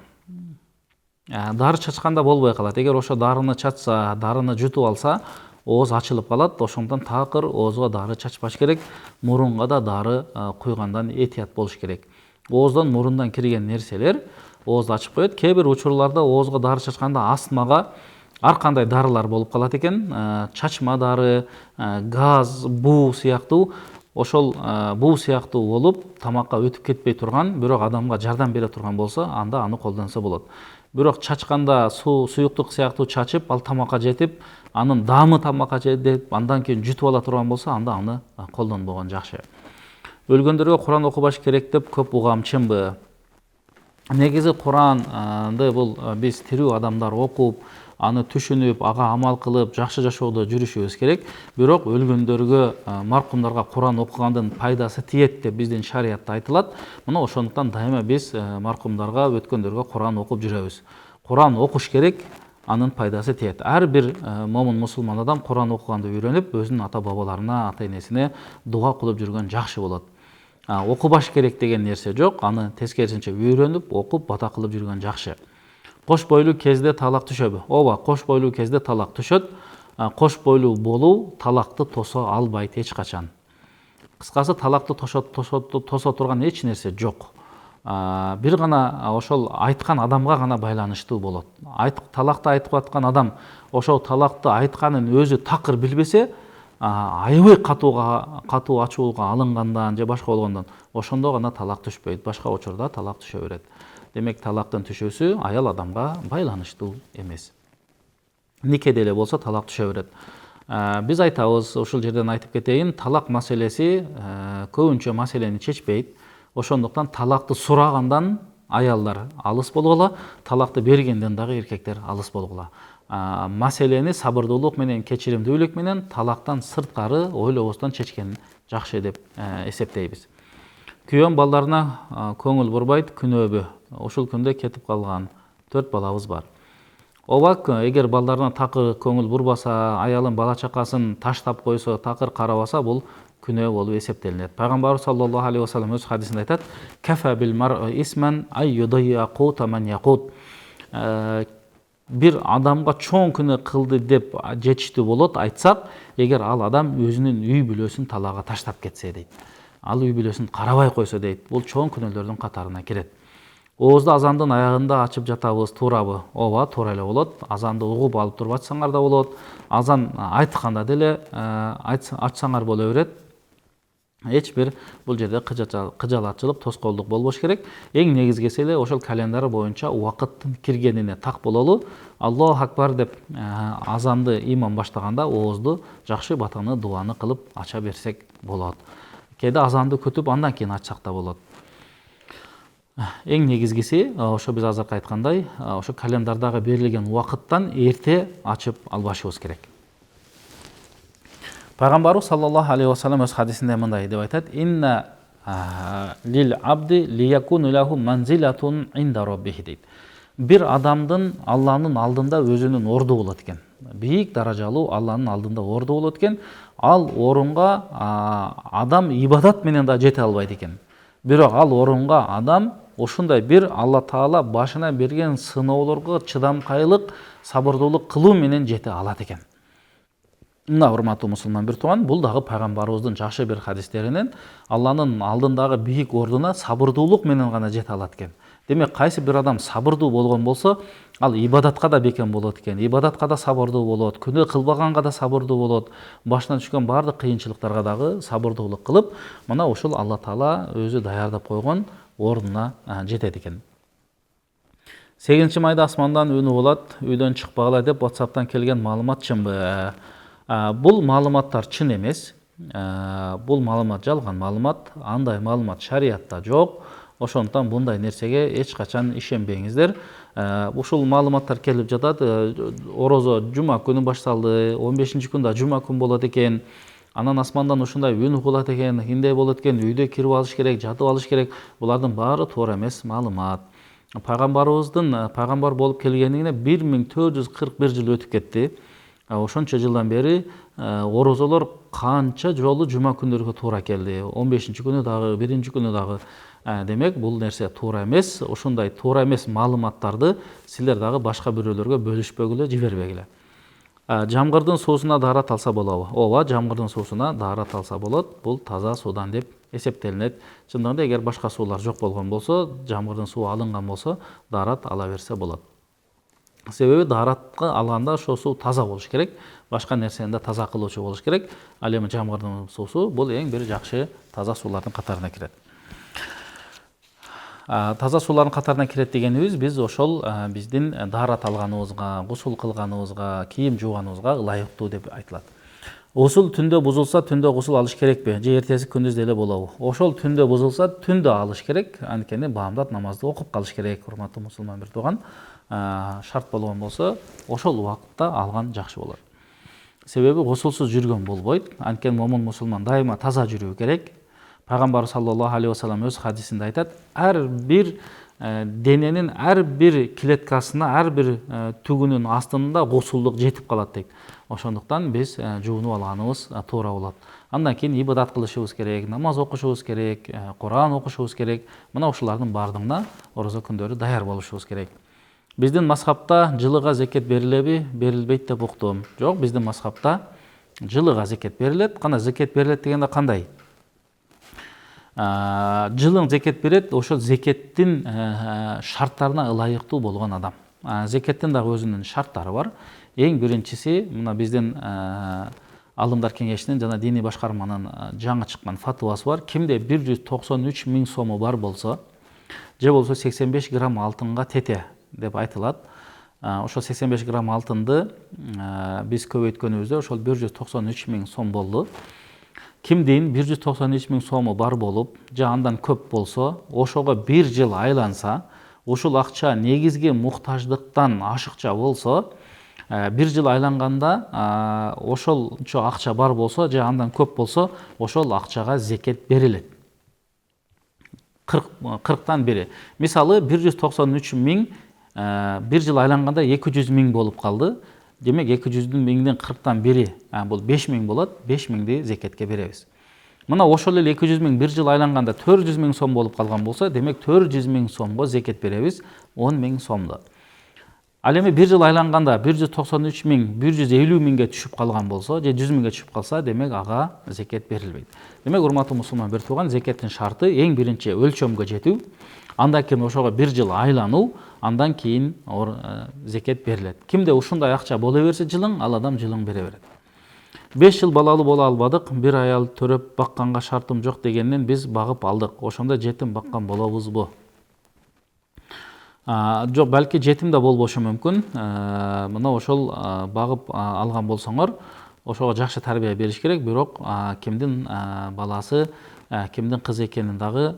Дары чачканда болбой калат. Эгер ошо дарыны чачса, дарыны жутуп алса, ооз ачылып калат. Ошондон такыр оозго дары чачпаш керек, мурунга да дары куйгандан этият болуш керек. Ооздон мурундан кирген нерселер оозду ачып коет. Кээ бир учурларда оозго дары чачканда астмага ар кандай дарылар болуп калат экен. Чачма дары, газ, буу сыяктуу. Ошол буу сыяктуу болуп тамакка өтүп кетпей турган, бирок адамга жардам бере турган болсо, анда аны колдонсо болот. Бирок чачканда суюктук сыяктуу чачып, ал тамакка жетип, анын даамы тамакка жетип, андан кийин жутуп ала турган болсо, анда аны колдонбогон жакшы. Өлгөндөргө Куран окубаш керек деп көп угам чынбы? Негизи Куранды бул биз тирүү адамдар окуп, аны түшүнүп, ага амал кылып, жакшы жашоодо жүрүшүбүз керек. Бирок өлгөндөргө, маркумдарга Куран окугандын пайдасы тиет деп биздин шариятта айтылат. Мына ошондуктан дайыма биз маркумдарга, өткөндөргө Куран окуп жүрөбүз. Куран окуш керек, анын пайдасы тиет. Ар бир момун мусулман адам Куран окуганды үйрөнүп, өзүнүн ата бабаларына, ата энесине дуа кылып жүргөн жакшы болот. Окубаш керек деген нерсе жок, аны тескерисинче үйрөнүп, окуп, бата кылып жүргөн жакшы. Кош бойлуу кезде талак түшөбү? Ооба, кош бойлуу кезде талак түшөт. Кош бойлуу болуу талакты тосо албайт эч качан. Кыскасы, талакты тосо турган эч нерсе жок. Бир гана ошол айткан адамга гана байланыштуу болот. Талакты айтып аткан адам ошол талакты айтканын өзү такыр билбесе, аябай катуу ачууга алынгандан же башка болгондон ошондо гана талак түшпөйт. Башка учурда талак түшө берет. Демек, талактын түшүүсү аял адамга байланыштуу эмес. Никеде эле болсо талак түшө берет. Биз айтабыз, ушул жерден айтып кетейин, талак маселеси көбүнчө маселени чечпейт. Ошондуктан талакты сурагандан аялдар алыс болгула, талакты бергенден дагы эркектер алыс болгула. Маселени сабырдуулук менен, кечиримдүүлүк менен талактан сырткары ойлобостон чечкен жакшы деп эсептейбиз. Күйөөм балдарына көңүл бурбайт, күнөөбү? Ушул күндө кетип калган 4 балабыз бар. Ооба, эгер балдарына такыр көңүл бурбаса, аялын бала чакасын таштап койсо, такыр карабаса, бул күнөө болуп эсептелинет. Пайгамбарыбыз саллаллаху алейхи вассалам өз хадисинде айтат: "Кафа бил мар'i исман ай юдайя кута ман якут." Бир адамга чоң күнөө кылды деп жетиштүү болот айтсак, эгер ал адам өзүнүн үй бүлөсүн талаага таштап кетсе дейт. Ал үй бүлөсүн карабай койсо дейт, бул чоң күнөөлөрдүн катарына кирет. Оозду азандын аягында ачып жатабыз, туурабы? Ооба, туура эле болот. Азанды угуп алып туруп ачсаңар да болот. Азан айтканда деле ачсаңар боло берет. Эч бир бул жерде кыжалатчылык, тоскоолдук болбош керек. Эң негизгиси эле ошол календар боюнча убакыттын киргенине так бололу. Аллаху акбар деп азанды имам баштаганда оозду жакшы батаны дуаны кылып ача берсек болот. Кээде азанды күтүп андан кийин ачсак да болот. Эң негизгиси ошо биз азыркы айткандай, ошо календардагы берилген убакыттан эрте ачып албашыбыз керек. Пайгамбарыбыз саллаллаху алейхи вассалам өз хадисинде мындай деп айтат: "Инна лил абди лиякуну лаху манзилатун инда роббихи" дейт. Бир адамдын Алланын алдында өзүнүн орду болот экен. Бийик даражалуу Алланын алдында орду болот экен. Ал орунга адам ибадат менен да жете албайт экен. Бирок ал орунга адам ошондой бир Алла Таала башына берген сыноолорго чыдамкайлык, сабырдуулук кылуу менен жете алат экен. Мына урматтуу мусулман бир тууган, бул дагы пайгамбарыбыздын жакшы бир хадистеринен Алланын алдындагы бийик ордуна сабырдуулук менен гана жете алат экен. Демек, кайсы бир адам сабырдуу болгон болсо, ал ибадатка да бекем болот экен, ибадатка да сабырдуу болот, күнөө кылбаганга да сабырдуу болот, башына түшкөн баардык кыйынчылыктарга дагы сабырдуулук кылып, мына ушул Алла Таала өзү даярдап койгон ордуна жетет экен. 8 майда асмандан үнү болот, үйдөн чыкпагыла деп WhatsApp'тан келген маалымат чынбы? Бул маалыматтар чын эмес. Бул маалымат жалган маалымат. Андай маалымат шариятта жок. Ошондуктан мындай нерсеге эч качан ишенбеңиздер. Ушул маалыматтар келип жатат. Орозо жума күнү башталды. 15-күндө жума күн болот экен. Анан асмандан ушундай үн угулат экен, индей болот экен, үйдө кирип алыш керек, жатып алыш керек. Булардын баары туура эмес маалымат. Пайгамбарыбыздын пайгамбар болуп келгенине 1441 жыл өтүп кетти. Ошончо жылдан бери орозолор канча жолу жума күндөргө туура келди. 15-күнү дагы, 1-күнү дагы. Демек, бул нерсе туура эмес. Ушундай туура эмес маалыматтарды силер дагы башка бирөөлөргө бөлүшпөгүлө, жибербегиле. Жамгырдын суусуна даарат алса болобу? Ооба, жамгырдын суусуна даарат алса болот. Бул таза суудан деп эсептелинет. Чындыгында эгер башка суулар жок болгон болсо, жамгырдын суу алынган болсо, даарат ала берсе болот. Себеби дааратка алганда ошол суу таза болуш керек, башка нерсени да таза кылуучу болуш керек. Ал эми жамгырдын суусу бул эң бир жакшы таза суулардын катарына кирет. Таза суулардын катарына кирет дегенибиз, биз ошол биздин даарат алганыбызга, гусул кылганыбызга, кийим жууганыбызга ылайыктуу деп айтылат. Гусул түндө бузулса, түндө гусул алыш керекпи? Же эртеси күндүз деле болобу? Ошол түндө бузулса, түндө алыш керек. Анткени баамдат намазды окуп калыш керек, урматтуу мусулман бир тууган. Шарт болгон болсо, ошол убакытта алган жакшы болот. Себеби гусулсуз жүргөн болбойт. Анткени момун мусулман дайыма таза жүрүү керек. Пайгамбар саллаллаху алейхи вассалам өз хадисинде айтат, ар бир дененин ар бир клеткасына, ар бир түгүнүн астында гусулдук жетип калат дейт. Ошондуктан биз жуунуп алганыбыз туура болот. Андан кийин ибадат кылышыбыз керек, намаз окушубуз керек, Куран окушубуз керек. Мына ушулардын баардыгына ораза күндөрү даяр болушубуз керек. Биздин мазхабта жылыга зекет берилеби, берилбейт деп уктум. Жок, биздин мазхабта жылыга зекет берилет. Кана зекет берилет дегенде кандай? Жылың зекет берет, ошол зекеттин шарттарына ылайыктуу болгон адам. Зекеттин дагы өзүнүн шарттары бар. Эң биринчиси, мына биздин алымдар кеңешинин жана диний башкарманын жаңы чыккан фатвасы бар. Кимде 193 миң сому бар болсо, же болсо 85 грамм алтынга тете деп айтылат. Ошол 85 грамм алтынды биз көбөйткөнүбүздө ошол 193 миң сом болду. Кимдин 193 миң сому бар болуп, же андан көп болсо, ошого бир жыл айланса, ушул акча негизги муктаждыктан ашыкча болсо, бир жыл айланганда ошолчо акча бар болсо, же андан көп болсо, ошол акчага зекет берилет. 40тан бири. Мисалы 193 миң бир жыл айланганда 200 миң болуп калды. Демек 200 миңдин 40тан бири, бул 5 миң болот, 5 миңди зекетке беребиз. Мына ошол эле 200 миң бир жыл айланганда 400 миң сом болуп калган болсо, демек 400 миң сомго зекет беребиз, 10 миң сомду. Ал эми бир жыл айланганда 193 миң 150 миңге түшүп калган болсо, же 100 миңге түшүп калса, демек ага зекет берилбейт. Демек урматтуу мусулман бир тууган, зекеттин шарты эң биринчи өлчөмгө жетүү, андан кийин ошого бир жыл айлануу, андан кийин зекет берилет. Кимде ушундай акча боло берсе жылың, ал адам жылың бере берет. 5 жыл балалуу боло албадык, бир аял төрөп бакканга шартым жок дегеннен биз багып алдык. Ошондо жетим баккан болобузбу? Жок, балки жетим да болбошу мүмкүн. Мына ошол багып алган болсоңор, ошого жакшы тарбия бериш керек, бирок кимдин баласы, кимдин кызы экенин дагы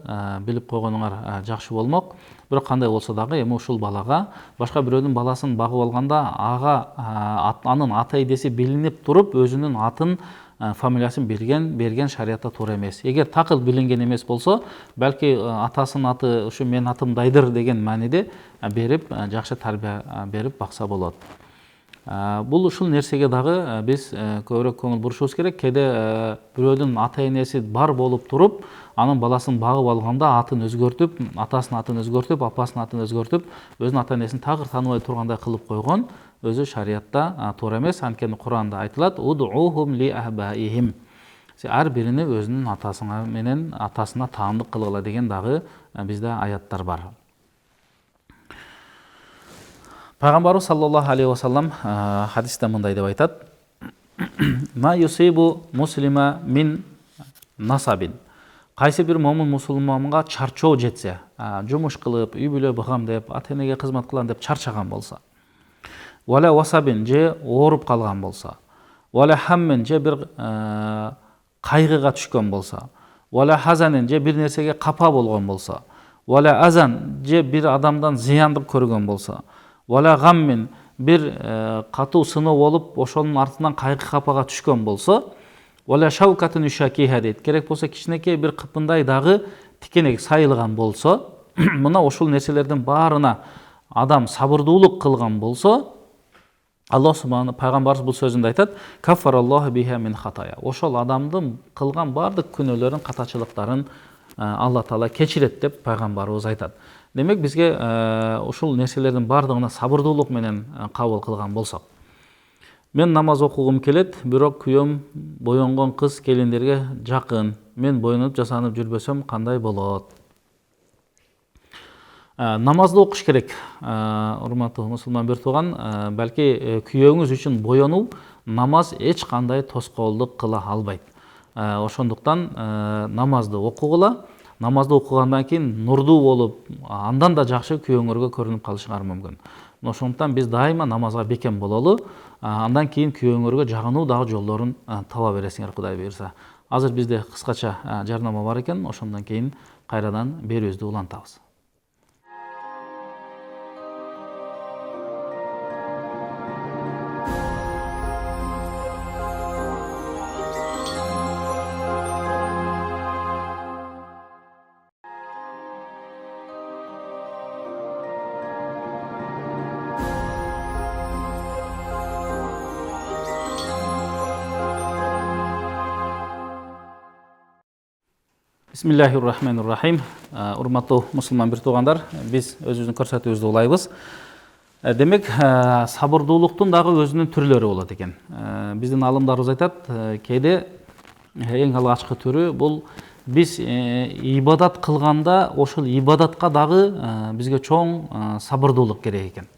билип койгонуңар жакшы болмок. Бирок кандай болсо дагы эми ушул балага башка бирөөнүн баласын багып алганда ага анын ата эдеси билинип туруп, өзүнүн атын, фамилиясын берген шариатта туура эмес. Эгер такыр билинген эмес болсо, балки атасынын аты ушу менин атымдайдыр деген мааниде берип, жакшы тарбия берип бакса болот. Бул ушул нерсеге дагы биз көбүрөөк көңүл бурушубуз керек. Кээде бирөөнүн ата энеси бар болуп туруп, анын баласын багып алганда атын өзгөртүп, атасынын атын өзгөртүп, апасынын атын өзгөртүп, өзүнүн ата энесин такыр тааныбай тургандай кылып койгон, өзү шариатта туура эмес. Анткени Куранда айтылат: "Уд'ухум ли ахбаихим". Ар бирини өзүнүн атасына менен атасына таандык кылгыла деген дагы бизде аяттар бар. Пайгамбарыбыз саллаллаху алейхи вассалам хадисте мындай деп айтат: "Ма юсибу муслима мин насабин". Кайсы бир момун мусулманга чарчоо жетсе, жумуш кылып, үй бүлө багам деп, ата энеге кызмат кылам деп чарчаган болсо, вала васабин же ооруп калган болсо, вала хаммин же бир кайгыга түшкөн болсо, вала хазанин же бир нерсеге капа болгон болсо, вала азан же бир адамдан зыяндык көргөн болсо, вала гаммин бир катуу сыноо болуп, ошонун артынан кайгы капага түшкөн болсо, вала шаукатын ушакиха дейт. Керек болсо кичинекей бир кыпындай дагы тикенек сайылган болсо, мына ошол нерселердин баарына адам сабырдуулук кылган болсо, Аллах субхана пайгамбарыбыз бул сөзүндө айтат: "Кафараллаху биха мин хатая". Ошол адамдын кылган бардык күнөөлөрүн, катачылыктарын Алла Таала кечирет деп пайгамбарыбыз айтат. Демек бизге ушул нерселердин бардыгына сабырдуулук менен кабыл кылган болсок, Мен намаз окугум келет, бирок күйөөм боyoнгон кыз келиндерге жакын. Мен боюнуп жасанып жүрбөсөм кандай болот? Намазды окуш керек. Урматтуу мусулман бир тууган, балки күйөөңүз үчүн боюнуу намаз эч кандай тоскоолдук кыла албайт. Ошондуктан намазды окугула. Намазды окугандан кийин нурдуу болуп, андан да жакшы күйөөңөргө көрүнүп калышыңар мүмкүн. Ошондуктан биз дайыма намазга бекем бололу. Андан кийин күйөөңөргө жагынуу дагы жолдорун таба бересиңер, Кудай буйрса. Азыр бизде кыскача жарнама бар экен, ошондон кийин кайрадан берүүбүздү улантабыз. Бисмиллахир-рахманир-рахим. Урматтуу мусулман бир туугандар, биз өзүбүздүн көрсөтүүбүздү улайбыз. Демек, сабырдуулуктун дагы өзүнүн түрлөрү болот экен. Биздин алымдарыбыз айтат, кээде эң алгачкы түрү бул биз ибадат кылганда ошол ибадатка дагы бизге чоң сабырдуулук керек экен.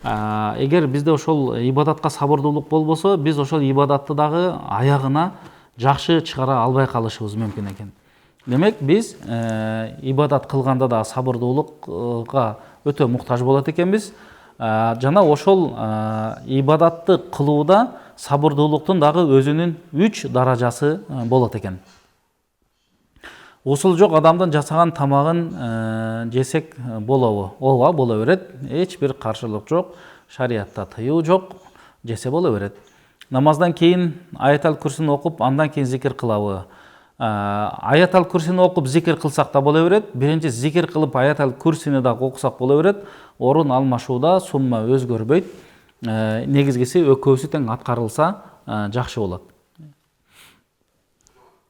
Эгер бизде ошол ибадатка сабырдуулук болбосо, биз ошол ибадатты дагы аягына жакшы чыгара албай калышыбыз мүмкүн экен. Демек, биз ибадат кылганда да сабырдуулукка өтө муктаж болот экенбиз. Жана ошол ибадатты кылууда сабырдуулуктун дагы өзүнүн 3 даражасы болот экен. Усул жок адамдын жасаган тамагын жесек болобу? Ооба, боло берет. Эч бир каршылык жок, шариятта тыюу жок, жесе боло берет. Намаздан кийин аятал курсини окуп, андан кийин зикир кылабы? Аятал курсини окуп зикир кылсак да боло берет. Биринчи зикир кылып аятал курсини да окусак боло берет. Орун алмашууда сумма өзгөрбөйт. Негизгиси экөөсү тең аткарылса жакшы болот.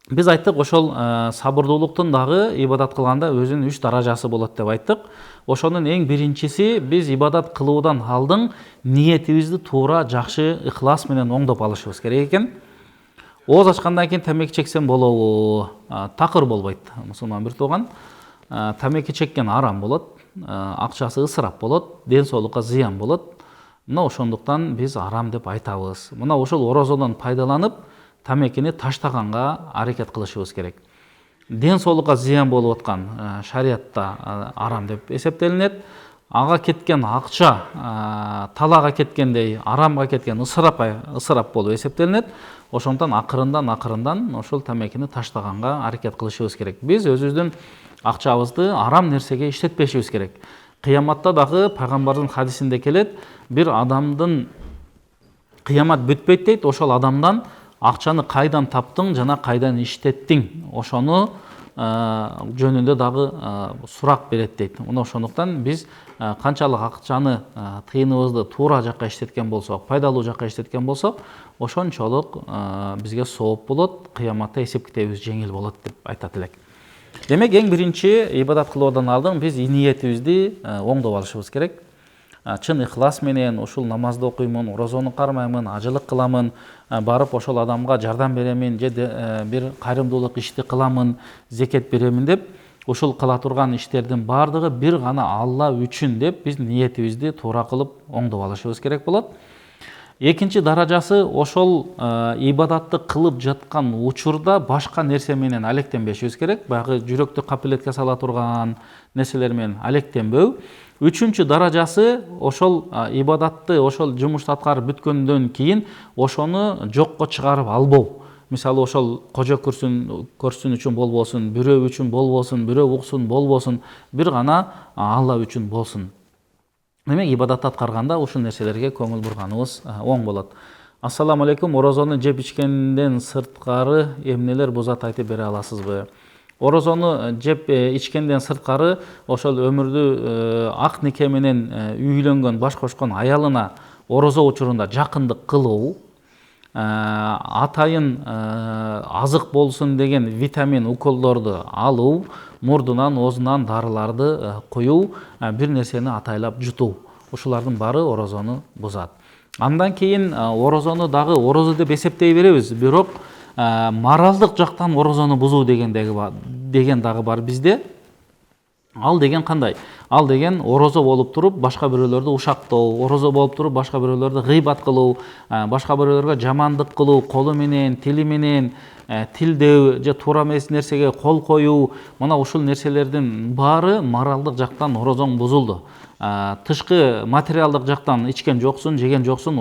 Биз айттык, ошол сабырдуулуктун дагы ибадат кылганда өзүнүн 3 даражасы болот деп айттык. Ошонун эң биринчиси, биз ибадат кылуудан алдын ниетибизди туура жакшы ыхлас менен оңдоп алышыбыз керек экен. Ооз ачкандан кийин тамеки чексем болобу? Такыр болбойт, мусулман бир тууган. Тамеки чеккен арам болот, акчасы ысырап болот, ден соолукка зыян болот. Мына ошондуктан биз арам деп айтабыз. Мына ошол орозодон пайдаланып, тамекини таштаганга аракет кылышыбыз керек. Ден соолукка зыян болуп аткан шариятта арам деп эсептелинет. Ага кеткен акча талага кеткендей, арамга кеткен ысырап болуп эсептелинет. Ошондон акырындан ошол тамекини таштаганга аракет кылышыбыз керек. Биз өзүбүздүн акчабызды арам нерсеге иштетпешибиз керек. Кыяматта дагы пайгамбардын хадисинде келет, бир адамдын кыямат бүтпөйт дейт, ошол адамдан акчаны кайдан таптың жана кайдан иштеттиң, ошону жөнүндө дагы сурак берет дейт. Мына ошондуктан биз канчалык акчаны тыйыныбызды туура жакка иштеткен болсок, пайдалуу жакка иштеткен болсок, ошончолук бизге сооп болот, кыяматта эсеп китебибиз жеңил болот деп айтат элек. Демек, эң биринчи ибадат кылуудан алдын биз ниетибизди оңдоп алышыбыз керек. Чын ыхлас менен ушул намазды окуймун, орозону кармаймын, ажылык кыламын, барып ошол адамга жардам беремин, же бир кайрымдуулук ишти кыламын, зекет беремин деп, ушул кыла турган иштердин бардыгы бир гана Алла үчүн деп биз ниетибизди туура кылып оңдоп алышыбыз керек болот. Экинчи даражасы, ошол ибадатты кылып жаткан учурда башка нерсе менен алектенбешибиз керек. Баягы жүрөктү капилетке сала турган нерселер менен алектенбөө. Үчүнчү даражасы, ошол ибадатты, ошол жумушту аткарып бүткөндөн кийин ошону жокко чыгарып албоо. Мисалы, ошол кожо көрсүн үчүн болбосун, бирөө үчүн болбосун, бирөө уксун болбосун, бир гана Алла үчүн болсун. Демек, ибадатты аткарганда ушул нерселерге көңүл бурганыбыз оң болот. Ассаламу алейкум, орозону жеп ичкенден сырткары эмнелер бузат айтып бере аласызбы? Орозону жеп ичкенден сырткары ошол өмүрдү ак нике менен үйлөнгөн, баш кошкон аялына орозо учурунда жакындык кылуу, атайын азык болсун деген витамин уколдорду алуу, мурдунан, оозунан дарыларды куюу, бир нерсени атайлап жутуу. Ушулардын баары орозону бузат. Андан кейін орозону дагы орозо деп эсептей беребиз, бирок моралдык жактан орозону бузуу деген дагы бар бизде. Ал деген кандай? Ал деген орозо болуп туруп башка бирөөлөрдү ушактоо, орозо болуп туруп башка бирөөлөрдү гыйбат кылуу, башка бирөөлөргө жамандык кылуу, колу менен, тили менен, тилдөө же туура эмес нерсеге кол коюу, мына ушул нерселердин баары моралдык жактан орозоң бузулду. Тышкы материалдык жактан ичкен жоксуң, жеген жоксуң,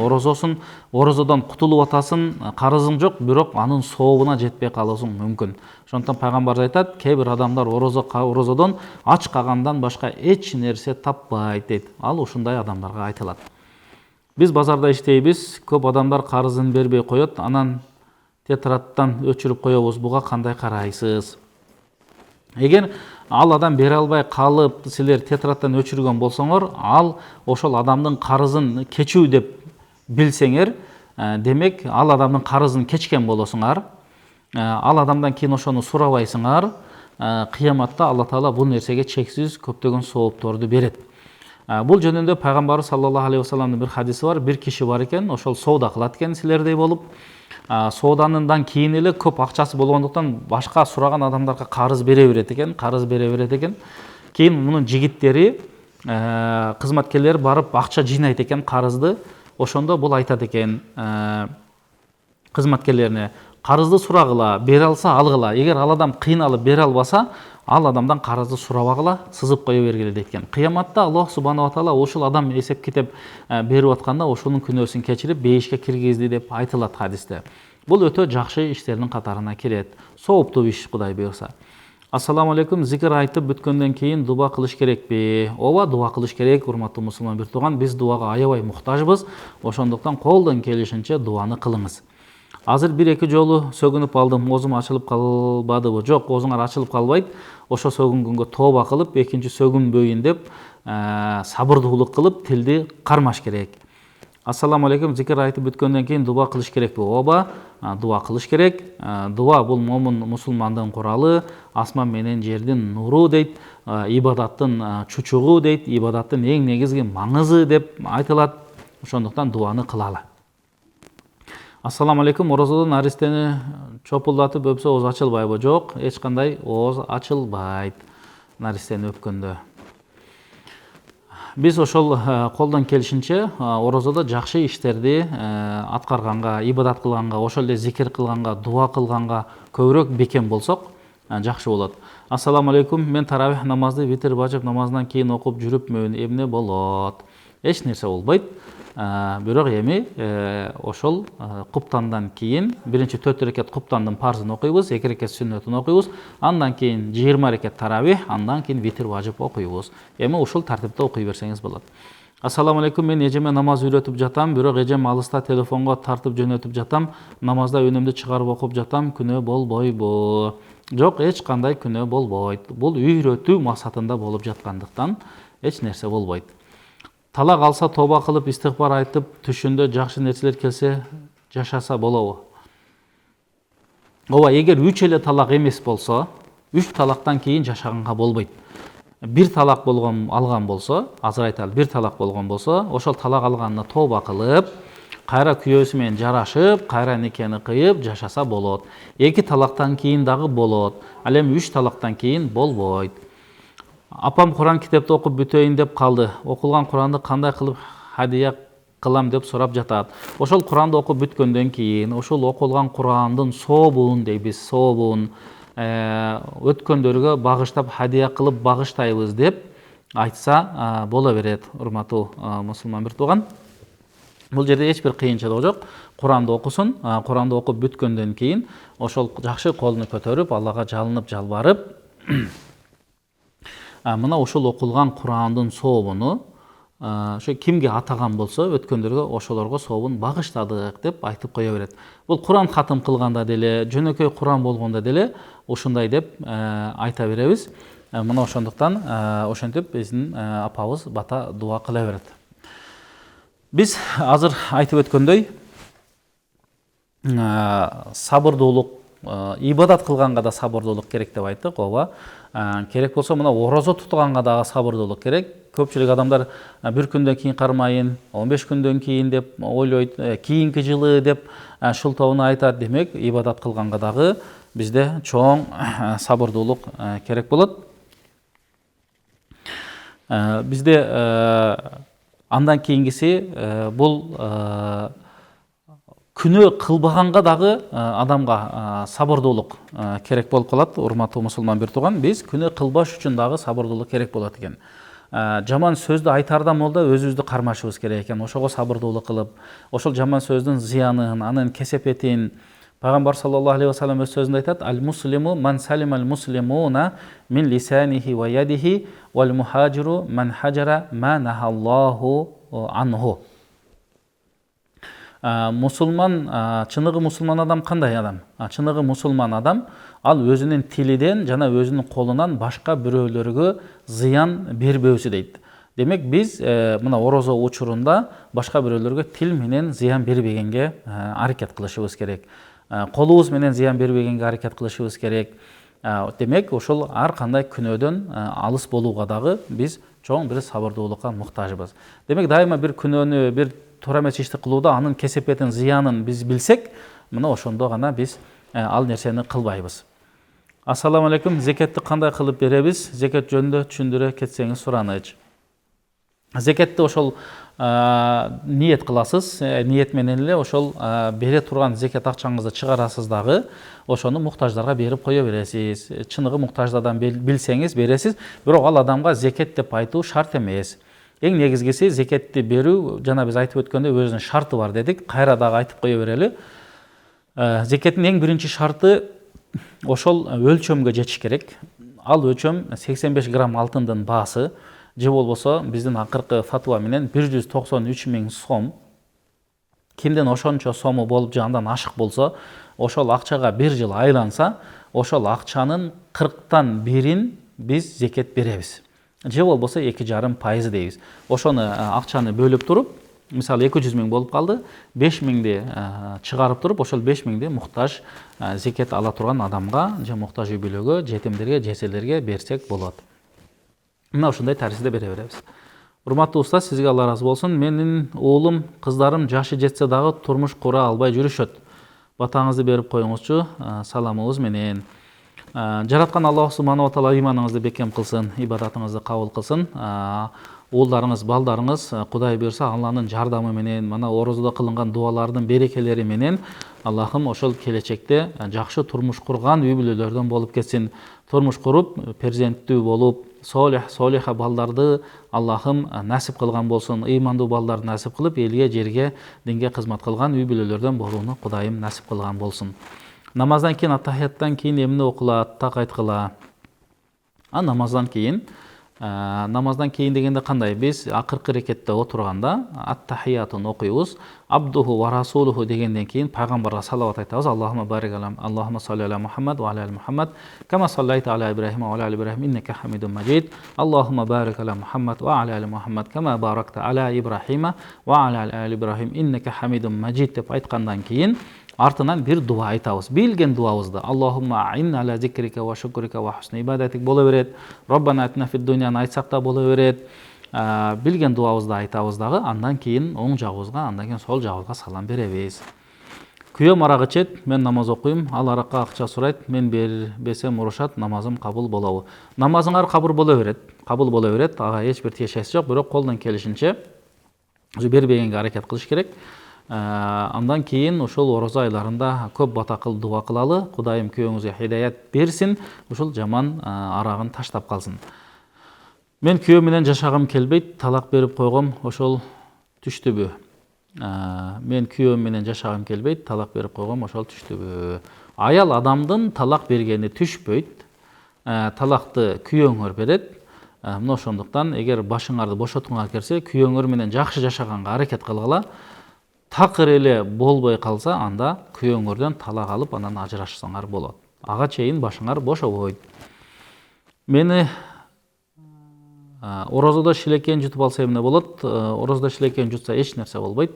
орозодон кутулуп атасың, карызың жок, бирок анын сообуна жетпей калуусуң мүмкүн. Ошондон пайгамбар айтат, кээ бир адамдар орозодон ач калгандан башка эч нерсе таппайт дейт. Ал ушундай адамдарга айтылат. Биз базарда иштейбиз, көп адамдар карызын бербей коет, анан тетраттан өчүрүп коебуз. Буга кандай карайсыз? Эгер ал адам бере албай калып, силер тетраттан өчүргөн болсоңор, ал ошол адамдын карызын кечүү деп билсеңер, демек ал адамдын карызын кечкен болосуңар. Ал адамдан кийин ошону сурабайсыңар. Кыяматта Алла Таала бул нерсеге чексиз көптөгөн соопторду берет. Бул жөнүндө пайгамбар саллаллаху алейхи вассаламдын бир хадиси бар. Бир киши бар экен, ошол соода кылат экен силердей болуп. Соодандан кийин эле көп акчасы болгондуктан башка сураган адамдарга карыз бере берет экен. Кийин мунун жигиттери, кызматкерлери барып акча жыйнайт экен карызды. Ошондо бул айтат экен кызматкерлерине: карызды сурагыла, бере алса алгыла. Эгер ал адам кыйналып бере албаса, ал адамдан карызды сурабагыла, сызып кое бергиле дейт экен. Кыяматта Аллах субханаху ва таала ошол адам эсеп китеп берип атканда ошонун күнөөсүн кечирип бейишке киргизди деп айтылат хадисте. Бул өтө жакшы иштердин катарына кирет. Сооптуу иш, Кудай буйрса. Ассаламу алейкум, зикир айтып бүткөндөн кийин дуба кылыш керекпи? Ооба, дуба кылыш керек, урматтуу мусулман бир тууган. Биз дубага аябай муктажбыз. Ошондуктан колдон келишинче дубаны кылыңыз. Азыр 1-2 жолу сөгүнүп алдым. Оозум ачылып калбадыбы? Жок, оозуңар ачылып калбайт. Ошо сөгүнгөнгө тооба кылып, экинчи сөгүнбөйүн деп сабырдуулук кылып тилди кармаш керек. Ассаламу алейкум, зикир айтып бүткөндөн кийин дуба кылыш керекпи? Ооба, дуба кылыш керек. Дуба бул момун мусулмандын куралы, асман менен жердин нуру дейт, ибадаттын чучугу дейт, ибадаттын эң негизги маңызы деп айтылат. Ошондуктан дубаны кылалы. Ассаламу алейкум, орозодон наристени чопулдатып өпсө ооз ачылбайбы? Жок, эч кандай ооз ачылбайт наристени өпкөндө. Биз ошол колдон келишинче орозодо жакшы иштерди аткарганга, ибадат кылганга, ошол эле зикир кылганга, дуа кылганга көбүрөөк бекем болсок жакшы болот. Ассаламу алейкум, мен таравих намазды витр важып намазынан кийин окуп жүрүпмүн. Эмне болот? Эч нерсе болбойт. Бирок эми ошол куптандан кийин биринчи 4 рекет куптандын парзын окуйбуз, 2 рекет сүннөтүн окуйбуз, андан кийин 20 рекет таравих, андан кийин витр важып окуйбуз. Эми ушул тартипте окуй берсеңиз болот. Ассаламу алейкум, мен эжеме намаз үйрөтүп жатам, бирок эжем алыста телефонго тартып жөнөтүп жатам. Намазда үнүмдү чыгарып окуп жатам, күнөө болбойбу? Жок, эч кандай күнөө болбойт. Бул үйрөтүү максатында болуп жаткандыктан эч нерсе болбойт. Талак алса тоба кылып истигфар айтып, түшүндө жакшы нерселер келсе жашаса болобу? Ооба, эгер 3 эле талак эмес болсо, 3 талактан кийин жашаганга болбойт. Бир талак алган болсо, азыр айталы, бир талак болгон болсо, ошол талак алганына тоба кылып, кайра күйөөсү менен жарашып, кайра никени кыйып жашаса болот. 2 талактан кийин дагы болот. Ал эми 3 талактан кийин болбойт. Апам Куран китепти окуп бүтөйүн деп калды. Окулган Куранды кандай кылып хадия кылам деп сурап жатат. Ошол Куранды окуп бүткөндөн кийин, ошол окулган Курандын сообун дейбиз, сообун өткөндөргө багыштап хадия кылып багыштайбыз деп айтса боло берет, урматтуу мусулман бир тууган. Бул жерде эч бир кыйынчылык жок. Куранды окусун, Куранды окуп бүткөндөн кийин ошол жакшы колуну көтөрүп, Аллага жалынып, жалбарып, мына ошол окулган Курандын сообуну ошо кимге атаган болсо, өткөндөргө ошолорго сообун багыштадык деп айтып кое берет. Бул Куран хатым кылганда деле, жөнөкөй Куран болгондо деле ушундай деп айта беребиз. Мына ошондуктан ошентип биздин апабыз бата дуа кыла берет. Биз азыр айтып өткөндөй сабырдуулук, ибадат кылганга да сабырдуулук керек деп айттык. Ооба, керек болсо мына орозо тутганга дагы сабырдуулук керек. көпчүлүк адамдар бир күндөн кийин кармайын, 15 күндөн кийин деп ойлойт, кийинки жылы деп шултоуну айтат. Демек, ибадат кылганга дагы бизде чоң сабырдуулук керек болот. Бизде андан кийингиси бул күнөө кылбаганга дагы адамга сабырдуулук керек болуп калат. Урматтуу мусулман бир тууган, биз күнөө кылбаш үчүн дагы сабырдуулук керек болот экен. Жаман сөздү айтардан молда өзүбүздү кармашыбыз керек экен. Ошого сабырдуулук кылып, ошол жаман сөздүн зыянын, анын кесепетин Пайгамбар саллаллаху алейхи ва саллям өз сөзүндө айтат: "Ал-муслиму ман салимал муслимуна мин лисанихи ва ядихи вал мухажиру ман хажара ма нахаллаху анху." Мусулман, чыныгы мусулман адам кандай адам? Чыныгы мусулман адам ал өзүнүн тилиден жана өзүнүн колунан башка бирөөлөргө зыян бербөөсү дейт. Демек, биз мына орозо учурунда башка бирөөлөргө тил менен зыян бербегенге аракет кылышыбыз керек. Колубуз менен зыян бербегенге аракет кылышыбыз керек. Демек, ошол ар кандай күнөөдөн алыс болууга дагы биз чоң бир сабырдуулукка муктажбыз. Демек, дайыма бир күнөөнү, бир туура эмес ишти кылууда анын кесепетин, зыянын биз билсек, мына ошондо гана биз ал нерсени кылбайбыз. Ассаламу алейкум. Зекетти кандай кылып беребиз? Зекет жөнүндө түшүндүрө кетсеңиз суранычы. Зекетти ошол ниет кыласыз, ниет менен эле ошол бере турган зекет акчаңызды чыгарасыз дагы, ошону муктаждарга берип кое бересиз. Чыныгы муктаждардан билсеңиз бересиз, бирок ал адамга зекет деп айтуу шарт эмес. Эң негизгиси зекетти берүү, жана биз айтып өткөндөй өзүнүн шарты бар дедик, кайра дагы айтып кое берели. Зекеттин эң биринчи шарты ошол өлчөмгө жетиш керек. Ал өлчөм 85 грамм алтындын баасы, же болбосо биздин акыркы фатва менен 193 000 сом. Кимден ошончо сому болуп же андан ашык болсо, ошол акчага бир жыл айланса, ошол акчанын 40тан бирин биз зекет беребиз. Же болбосо 2,5% дейбиз. Ошону акчаны бөлүп туруп, мисалы 200 000 болуп калды, 5 000ди чыгарып туруп, ошол 5 000ди муктаж зекет ала турган адамга же муктаж үй бүлөгө, жетимдерге, жесирлерге берсек болот. Мына ошондой тарзиде бере беребиз. Урматтуу устаз, сизге Алла ыраазы болсун. Менин уулум, кыздарым жашы жетсе дагы турмуш кура албай жүрүшөт. Батаңызды берип коюңузчу, саламыбыз менен. Жараткан Аллах субханаху ва таала ыйманыңызды бекем кылсын, ибадатыңызды кабыл кылсын. Уулдарыңыз, балдарыңыз Кудай буйрса Алланын жардамы менен, мына орозодо кылынган дуалардын берекелери менен Аллахым ошол келечекте жакшы турмуш курган үй бүлөлөрдөн болуп кетсин. Турмуш куруп, перзенттүү болуп, солиха балдарды Аллахым насип кылган болсун. Ыймандуу балдарды насип кылып, элге, жерге, динге кызмат кылган үй бүлөлөрдөн болууну Кудайым насип кылган болсун. Намаздан кийин, аттахияттан кийин эмне окулат, так айткыла. Намаздан кийин дегенде кандай? Биз акыркы рекетте отурганда аттахиятын окуйбуз. Абдуху ва расулуху дегенден кийин пайгамбарга салават айтабыз. Аллахумма барик ала, Аллахумма салли ала Мухаммад ва ала али Мухаммад, кама саллайта ала Ибрахим ва ала али Ибрахим иннака хамидун маджид. Аллахумма барик ала Мухаммад ва ала али Мухаммад, кама баракта ала Ибрахима ва ала али Ибрахим иннака хамидун маджид деп айткандан кийин артынан бир дуа айтабыз. Билген дуабызды. Аллахумма инна ала зикрика ва шукрика ва хусни ибадатик боло берет. Роббана атина фид дуньяны айтсак да боло берет. Билген дуабызды айтабыз дагы, андан кийин оң жагыбызга, андан кийин сол жагыбызга салам беребиз. Күйөөм арак ичет, мен намаз окуйм, ал аракка акча сурайт, мен бербесем урушат, намазым кабыл болобу? Намазыңар кабыл боло берет, ага эч бир тиешеси жок, бирок колдон келишинче бербегенге аракет кылыш керек. Андан кийин ошол орозо айларында көп батакыл дуа кылалы. Кудайым күйөөңүзгө хидаят берсин, ушул жаман арагын таштап калсын. Мен күйөө менен жашагым келбейт, талак берип койгом, ошол түштүбү? Мен күйөө менен жашагым келбейт, талак берип койгом, ошол түштүбү? Аял адамдын талак бергени түшпөйт. Талакты күйөөңөр берет. Мына ошондуктан эгер башыңарды бошотуңар келсе, күйөөңөр менен жакшы жашаганга аракет кылгыла. Такыр эле болбой калса, анда күйөөңөрдөн талак алып, анан ажырашсаңар болот. Ага чейин башыңар бошобойт. Мени орозодо шилекейин жутуп алса эмне болот? Орозодо шилекейин жутса эч нерсе болбойт.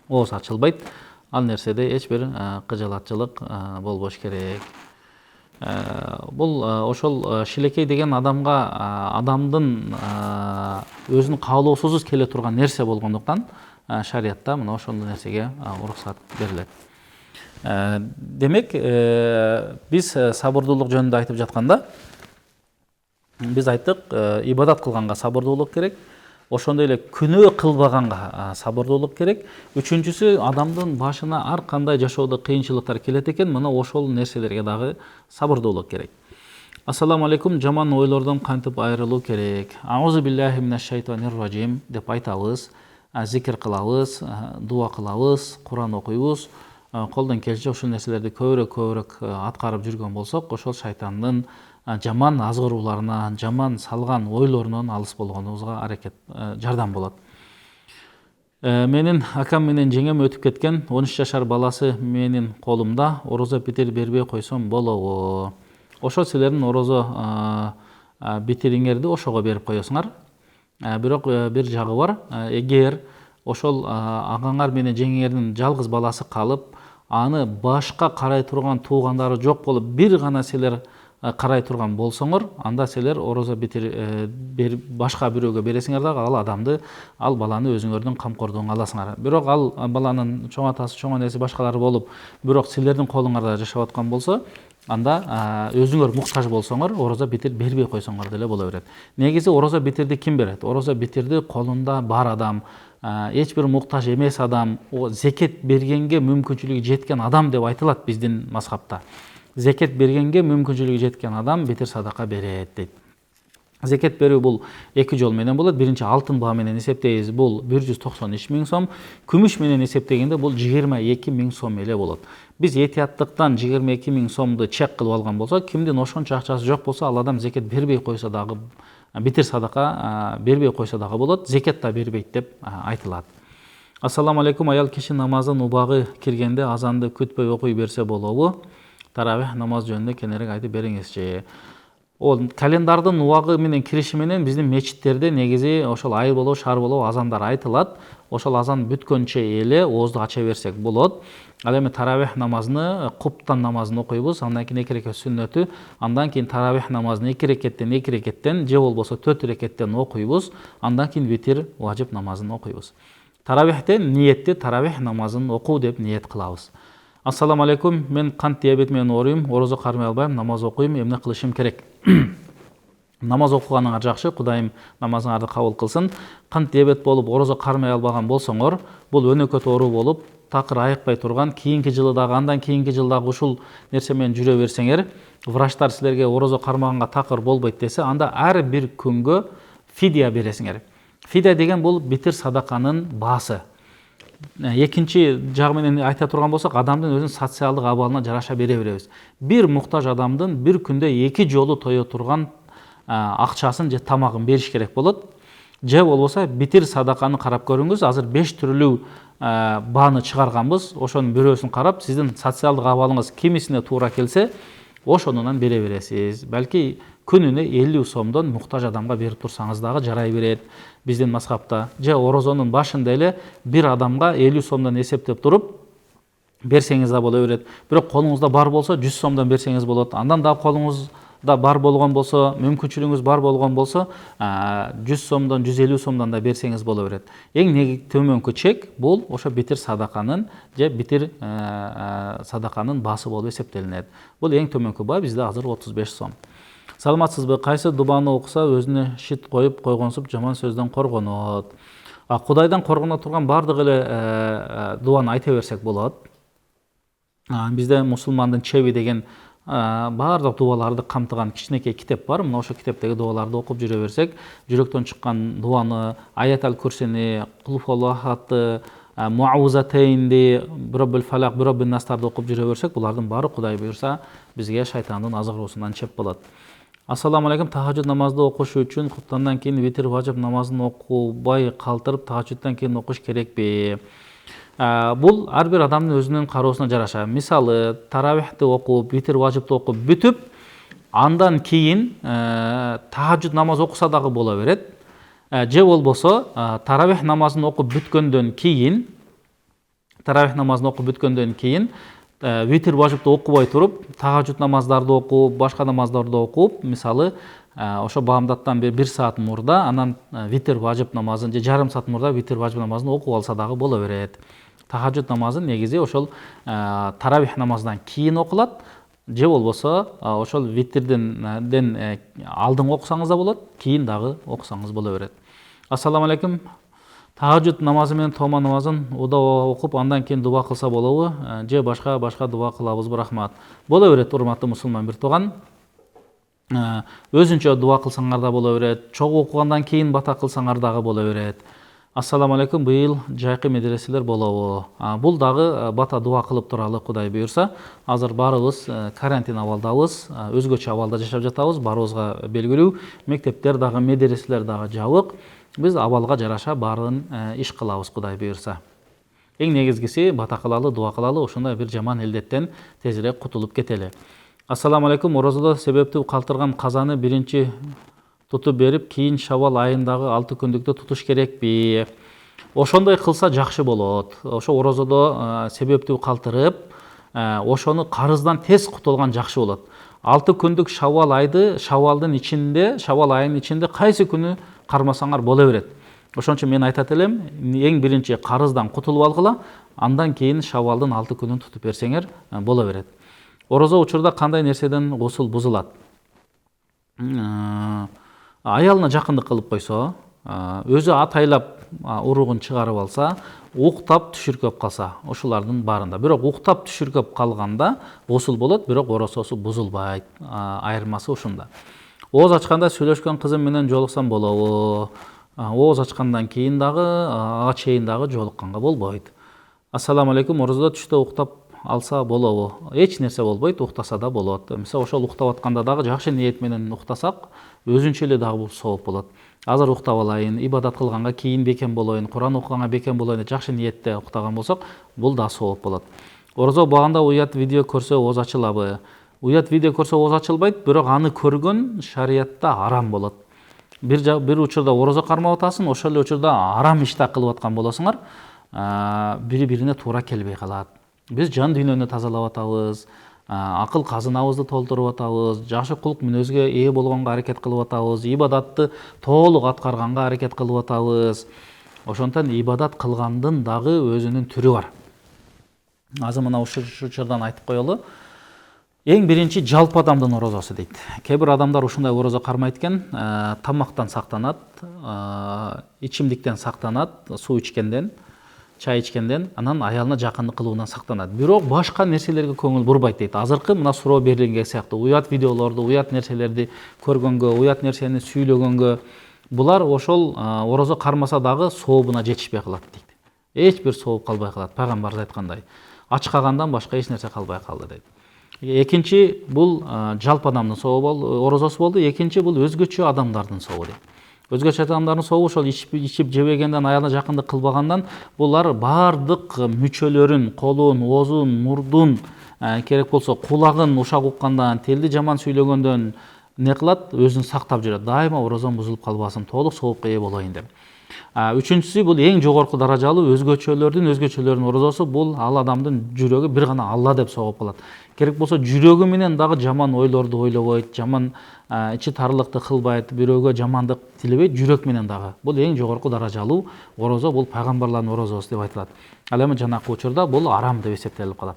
Ооз ачылбайт. Ал нерседе эч бир кыжалатчылык болбош керек. Бул ошол шилекей деген адамга адамдын өзүнүн каалоосуз келе турган нерсе болгондуктан шариятта мына ошол нерсеге уруксат берилет. Демек, биз сабырдуулук жөнүндө айтып жатканда биз айттык, ибадат кылганга сабырдуулук керек, ошондой эле күнөө кылбаганга сабырдуулук керек. Үчүнчүсү, адамдын башына ар кандай жашоодо кыйынчылыктар келет экен, мына ошол нерселерге дагы сабырдуулук керек. Ассаламу алейкум, жаман ойлордон кантип айрылуу керек? Аузу биллахи минаш шайтанир ражим деп айтабыз, зикир кылабыз, дуа кылабыз, Куран окуйбуз. Колдон келишинче ушул нерселерди көбүрөөк аткарып жүргөн болсок, ошол шайтандын жаман азгырууларына, жаман салган ойлорунан алыс болгонубузга аракет жардам болот. Менин акам менен жеңем өтүп кеткен 13 жашар баласы менин колумда, орозо битир бербей койсом болобу? Ошо силердин орозо битириңерди ошого берип коесуңар. Бирок бир жагы бар, эгер ошол агаңар менен жеңеңердин жалгыз баласы калып, аны башка карай турган туугандары жок болуп, бир гана силер карай турган болсоңор, анда силер орозо башка бирөөгө бересиңер дагы, ал адамды, ал баланы өзүңөрдүн камкордугуңа аласыңар. Бирок ал баланын чоң атасы, чоң энеси башкалары болуп, бирок силердин колуңарда жашап аткан болсо, анда өзүңөр муктаж болсоңор, орозо битир бербей койсоңор деле боло берет. Негизи орозо битирди ким берет? Орозо битирди колунда бар адам, эч бир муктаж эмес адам, зекет бергенге мүмкүнчүлүгү жеткен адам деп айтылат биздин мазхабта. Зекет бергенге мүмкүнчүлүгү жеткен адам битир садака берет дейт. Зекет берүү бул эки жол менен болот. Биринчи алтын баа менен эсептейбиз, бул 193 миң сом, күмүш менен эсептегенде бул 22 миң сом эле болот. Биз этияттыктан 22 миң сомду чек кылып алган болсок, кимдин ошончо акчасы жок болсо, ал адам зекет бербей койсо дагы, битир садака бербей койсо дагы болот, зекет да бербейт деп айтылат. Ассаламу алейкум, аял киши намазын убагы киргенде азанды күтпөй окуй берсе болобу? Таравих намаз жөнүндө кененирээк айтып бериңизчи. Ол календардын убагы менен кириши менен биздин мечиттерде негизи ошол ай болобу, шаар болобу азандар айтылат. Ошол азан бүткөнчө эле оозду ача берсек болот. Ал эми таравих намазыны куптан намазын окуйбуз, андан кийин 2 рекет сүннөтү, андан кийин таравих намазын 2 рекеттен же болбосо 4 рекеттен окуйбуз, андан кийин витир важип намазын окуйбуз. Таравихте ниетти таравих намазын окуу деп ниет кылабыз. Ассаламу алейкум, мен кант диабет менен ооруйм, орозо кармай албайм, намаз окуйм, эмне кылышым керек? Намаз окуганыңар жакшы, Кудайым намазыңарды кабыл кылсын. Кант диабет болуп, орозо кармай албаган болсоңор, бул өнөкөт оору болуп, такыр айыкпай турган, кийинки жылы дагы, андан кийинки жылы дагы ушул нерсе менен жүрө берсеңер, врачтар силерге орозо кармаганга такыр болбойт десе, анда ар бир күнгө фидия бересиңер. Фидия деген бул битир садаканын баасы. Экинчи жагы менен айта турган болсок, адамдын өзүнүн социалдык абалына жараша бере беребиз. Бир муктаж адамдын бир күндө 2 жолу тое турган акчасын же тамагын бериш керек болот. Же болбосо битир садаканы карап көрүңүз. Азыр 5 түрлүү бааны чыгарганбыз. Ошонун бирөөсүн карап, сиздин социалдык абалыңыз кимисине туура келсе, ошонунан бере бересиз. Балки күнүнө 50 сомдон муктаж адамга берип турсаңыз дагы жарай берет. Биздин мазхабта же орозонун башында эле бир адамга 50 сомдон эсептеп туруп берсеңиз да боло берет. Бирок колуңузда бар болсо 100 сомдон берсеңиз болот. Андан да колуңузда бар болгон болсо, мүмкүнчүлүгүңүз бар болгон болсо, 100 сомдон, 150 сомдон да берсеңиз боло берет. Эң төмөнкү чек бул ошо битир садаканын же битир садаканын баасы болуп эсептелинет. Бул эң төмөнкү баа, бизде азыр 35 сом. Саламатсызбы? Кайсы дубаны окуса өзүнө шит коюп койгонсуп жаман сөздөн коргонот? Кудайдан коргоно турган бардык эле дубаны айта берсек болот. Бизде мусулмандын чеби деген бардык дубаларды камтыган кичинекей китеп бар. Мына ошо китептеги дубаларды окуп жүрө берсек, жүрөктөн чыккан дубаны, аят-ал курсини, кулфалахатты, муаузатейнди, бироббил фалак, бироббин настарды окуп жүрө берсек, булардын баары Кудай буйрса бизге шайтандын азгыруусунан чеп болот. Ассаламу алейкум, тахажжуд намазды окуш үчүн куптандан кийин витир важип намазын окубай калтырып тахажжудтан кийин окуш керекпи? Бул ар бир адамдын өзүнүн кароосуна жараша. Мисалы, таравихти окуп, витир важипти окуп бүтүп, андан кийин тахажжуд намаз окуса дагы боло берет. Же болбосо таравих намазын окуп бүткөндөн кийин витр важыпты окубай туруп, тахажжуд намаздарды окуп, башка намаздарды окуп, мисалы ошо баамдаттан 1 саат мурда анан витр важып намазын же жарым саат мурда витр важып намазын окуп алса дагы боло берет. Тахажжуд намазын негизи ошол таравих намазынан кийин окулат, же болбосо ошол витрден алдын окусаңыз да болот, кийин дагы окусаңыз боло берет. Ассаламу алейкум. Тахажжуд намазы менен тома намазын удаа окуп, андан кийин дуба кылса болобу? Же башка дуба кылабызбы? Рахмат. Боло берет, урматтуу мусулман бир тууган. Өзүнчө дуба кылсаңар да боло берет, чогуу окугандан кийин бата кылсаңар дагы боло берет. Ассаламу алейкум. Быйыл жайкы медреселер болобу? Бул дагы бата дуба кылып туралы, Кудай буйрса. Азыр баарыбыз карантин абалдабыз, өзгөчө абалда жашап жатабыз, баарыбызга белгилүү. Мектептер дагы, медреселер дагы жабык. Биз абалга жараша баарын иш кылабыз, Кудай буйрса. Эң негизгиси бата кылалы, дуба кылалы, ошондой бир жаман илдеттен тезирээк кутулуп кетели. Ассаламу алейкум. Орозодо себептүү калтырган казаны биринчи тутуп берип, кийин Шавал айындагы 6 күндүктө тутуш керекпи? Ошондой кылса жакшы болот. Ошо орозодо себептүү калтырып, ошону карыздан тез кутулган жакшы болот. 6 күндүк Шавал айды, Шавалдын ичинде, Шавал айынын ичинде кайсы күнү кармасаңар боло берет. Ошон үчүн мен айтат элем, эң биринчи карыздан кутулуп алгыла, андан кийин Шавалдын 6 күнүн тутуп берсеңер боло берет. Орозо учурда кандай нерседен гусул бузулат? Аялына жакындык кылып койсо, өзү атайлап уругун чыгарып алса, уктап түшүркөп калса, ошолардын баарында. Бирок уктап түшүркөп калганда гусул болот, бирок орососу бузулбайт. Айырмасы ушунда. Ооз ачканда сүйлөшкөн кызым менен жолуксам болобу? Ооз ачкандан кийин дагы, ага чейин дагы жолукканга болбойт. Ассаламу алейкум. Орозодо түштө уктап алса болобу? Эч нерсе болбойт, уктаса да болот. Мисалы ошол уктап атканда дагы жакшы ниет менен уктасак, өзүнчө эле дагы бул сооп болот. Азыр уктап алайын, ибадат кылганга кийин бекем болоюн, Куран окуганга бекем болоюн деп жакшы ниетте уктаган болсок, бул да сооп болот. Орозо убагында уят видео көрсө ооз ачылабы? Уят видео көрсө ооз ачылбайт, бирок аны көргөн шариятта арам болот. Бир учурда орозо кармап атасың, ошол эле учурда арам ишти кылып аткан болосуңар, бири-бирине туура келбей калат. Биз жан дүйнөнү тазалап атабыз, акыл казынабызды толтуруп атабыз, жакшы кулк мүнөзгө ээ болгонго аракет кылып атабыз, ибадатты толук аткарганга аракет кылып атабыз. Ошондон ибадат кылгандын дагы өзүнүн түрү бар. Азыр мына учурдан айтып коелу. Эң биринчи жалпы адамдын орозосу дейт. Кээ бир адамдар ушундай орозо кармайт экен, тамактан сактанат, ичимдиктен сактанат, суу ичкенден, чай ичкенден, анан аялына жакындык кылуудан сактанат. Бирок башка нерселерге көңүл бурбайт дейт. Азыркы мына суроо берилген сыяктуу уят видеолорду, уят нерселерди көргөнгө, уят нерсени сүйлөгөнгө, булар ошол орозо кармаса дагы сообуна жетишпей калат дейт. Эч бир сооп калбай калат. Пайгамбарыбыз айткандай, ач калгандан башка эч нерсе калбай калды дейт. Экинчи бул жалпы адамдын сообу орозосу болду. Экинчи бул өзгөчө адамдардын сообу дейт. Өзгөчө адамдардын сообу ошол ичип жебегенден, аялына жакындык кылбагандан, булар бардык мүчөлөрүн, колун, оозун, мурдун, керек болсо кулагын ушак уккандан, тилди жаман сүйлөгөндөн не кылат? Өзүн сактап жүрөт. Дайыма орозом бузулуп калбасын, толук соопко ээ болоюн деп. Үчүнчүсү бул эң жогорку даражалуу өзгөчөлөрдүн орозосу, бул ал адамдын жүрөгү бир гана Алла деп согуп калат. Керек болсо жүрөгү менен дагы жаман ойлорду ойлобойт, жаман ичи тарлыкты кылбайт, бирөөгө жамандык тилебейт, жүрөк менен дагы. Бул эң жогорку даражалуу орозо, бул пайгамбарлардын орозосу деп айтылат. Ал эми жанакы учурда бул арам деп эсептелип калат.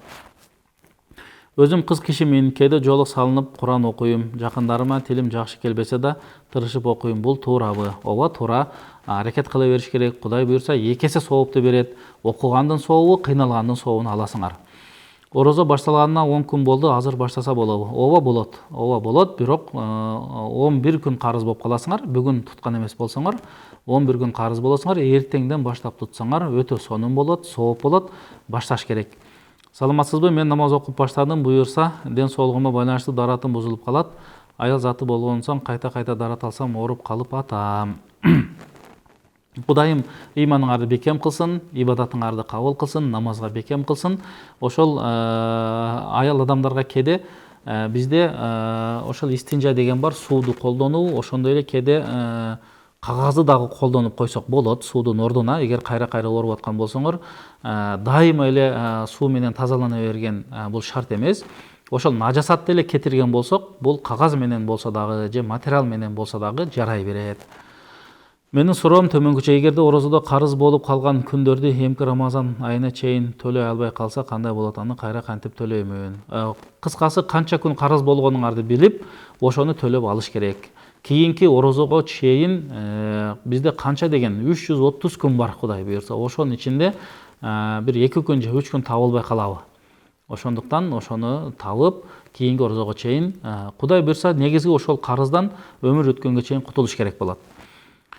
Өзүм кыз кишимин, кээде жолук салынып Куран окуйм, жакындарыма тилим жакшы келбесе да тырышып окуйм. Бул туурабы? Ооба, туура. Аракет кыла бериш керек. Кудай буйрса, эки эсе соопту берет. Окугандын сообу, кыйналгандын сообун аласыңар. Орозо башталганына 10 күн болду, азыр баштаса болобу? Ооба болот. Ооба болот, бирок 11 күн карыз болуп каласыңар. Бүгүн туткан эмес болсоңор, 11 күн карыз болосуңар, эртеңден баштап тутсаңар, өтө сонун болот, сооп болот, башташ керек. Саламатсызбы? Мен намаз окуп баштадым, буйрса, ден соолугума байланыштуу даратым бузулуп калат. Аял заты болгон соң кайта дарат алсам ооруп калып атам. Кудайым ыйманыңарды бекем кылсын, ибадатыңарды кабыл кылсын, намазга бекем кылсын. Ошол аял адамдарга кээде бизде ошол истинжа деген бар, сууду колдонуу, ошондой эле кээде кагазды дагы колдонуп койсок болот суудун ордуна. Эгер кайра ооруп аткан болсоңор, дайыма эле суу менен тазалана берген бул шарт эмес. Ошол нажасатты эле кетирген болсок, бул кагаз менен болсо дагы же материал менен болсо дагы жарай берет. Менин суроом төмөнкүчө: эгерде орозодо карыз болуп калган күндөрдү эмки Рамазан айына чейин төлөй албай калса кандай болот? Аны кайра кантип төлөймүн? Кыскасы, канча күн карыз болгонуңарды билип, ошону төлөп алыш керек. Кийинки орозого чейин бизде канча деген 330 күн бар, Кудай буйрса. Ошонун ичинде бир 2 күн же 3 күн табылбай калабы. Ошондуктан ошону табып, кийинки орозого чейин Кудай буйрса негизги ошол карыздан өмүр өткөнгө чейин кутулуш керек болот.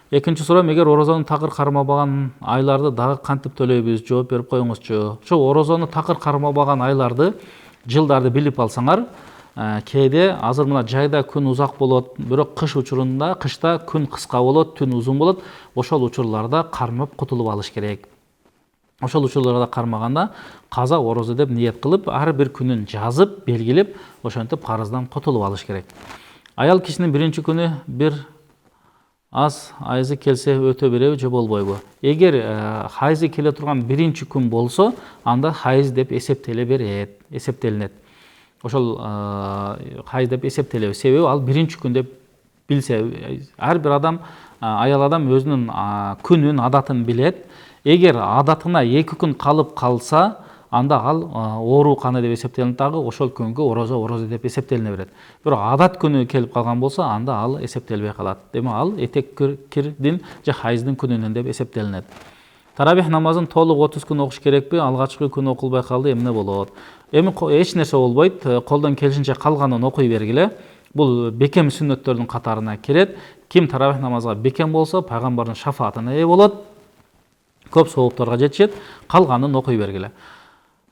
Экинчи суроом: эгер орозону такыр кармабаган айларды дагы кантип төлөйбүз? Жооп берип коюңузчу. Ошо орозону такыр кармабаган айларды, жылдарды билип алсаңар, кээде азыр мына жайда күн узак болот, бирок кыш учурунда, кышта күн кыска болот, түн узун болот. Ошол учурларда кармап кутулуп алыш керек. Ошол учурларда кармаганда каза орозо деп ниет кылып, ар бир күнүн жазып, белгилеп, ошентип карыздан кутулуп алыш керек. Аял кишинин биринчи күнү бир аз айызы келсе өтө береби же болбойбу? Эгер хайызы келе турган биринчи күн болсо, анда хайыз деп эсептелинет. Ошол хайыз деп эсептелеби. Себеби ал биринчи күн деп билсе, ар бир адам, аял адам өзүнүн күнүн, адатын билет. Эгер адатына 2 күн калып калса, анда ал оору каны деп эсептелинет дагы, ошол күнгө орозо деп эсептелине берет. Бирок адат күнү келип калган болсо, анда ал эсептелбей калат. Демек ал этек кирдин же хайыздын күнүнөн деп эсептелинет. Тарабих намазын толук 30 күн окуш керекпи? Алгачкы күнү окулбай калды, эмне болот? Эми эч нерсе болбойт. Колдон келишинче калганын окуй бергиле. Бул бекем сүннөттөрдүн катарына кирет. Ким тарабих намазга бекем болсо, пайгамбардын шафаатына ээ болот. Көп соопторго жетишет. Калганын окуй бергиле.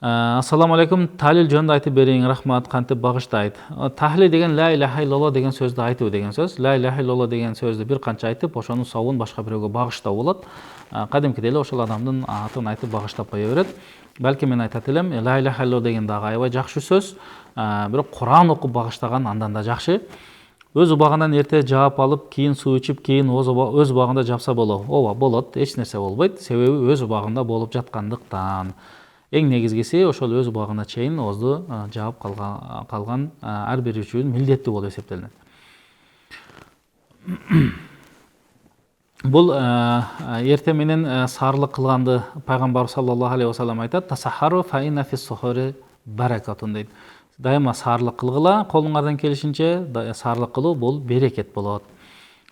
Ассаламу алейкум, талил жөнүндө айтып бериң, рахмат, кантип багыштайт. Тахлил деген ла иляха иллаллах деген сөздү айтуу деген сөз. Ла иляха иллаллах деген сөздү бир канча айтып, ошонун сабын башка бирөөгө багыштоо болот. Кадимкидей эле ошол адамдын атын айтып багыштап кое берет. Балки мен айтат элем, ла иляха иллаллах деген дагы аябай жакшы сөз. Бирок Куран окуп багыштаган андан да жакшы. Өз убагынан эрте жаап алып, кийин суу ичип, кийин өз убагында жапса болобу? Ооба, болот, эч нерсе болбойт. Себеби өз убагында болуп жаткандыктан. Эң негизгиси ошол өз убагына чейин оозду жаап калган ар бир үчүн милдеттүү болуп эсептелинет. Бул эрте менен саарлык кылганды пайгамбар саллаллаху алейхи вассалам айтат: "Тасахару фа инна фис сухури баракатун" дейт. Дайыма саарлык кылгыла, колуңардан келишинче саарлык кылуу бул берекет болот.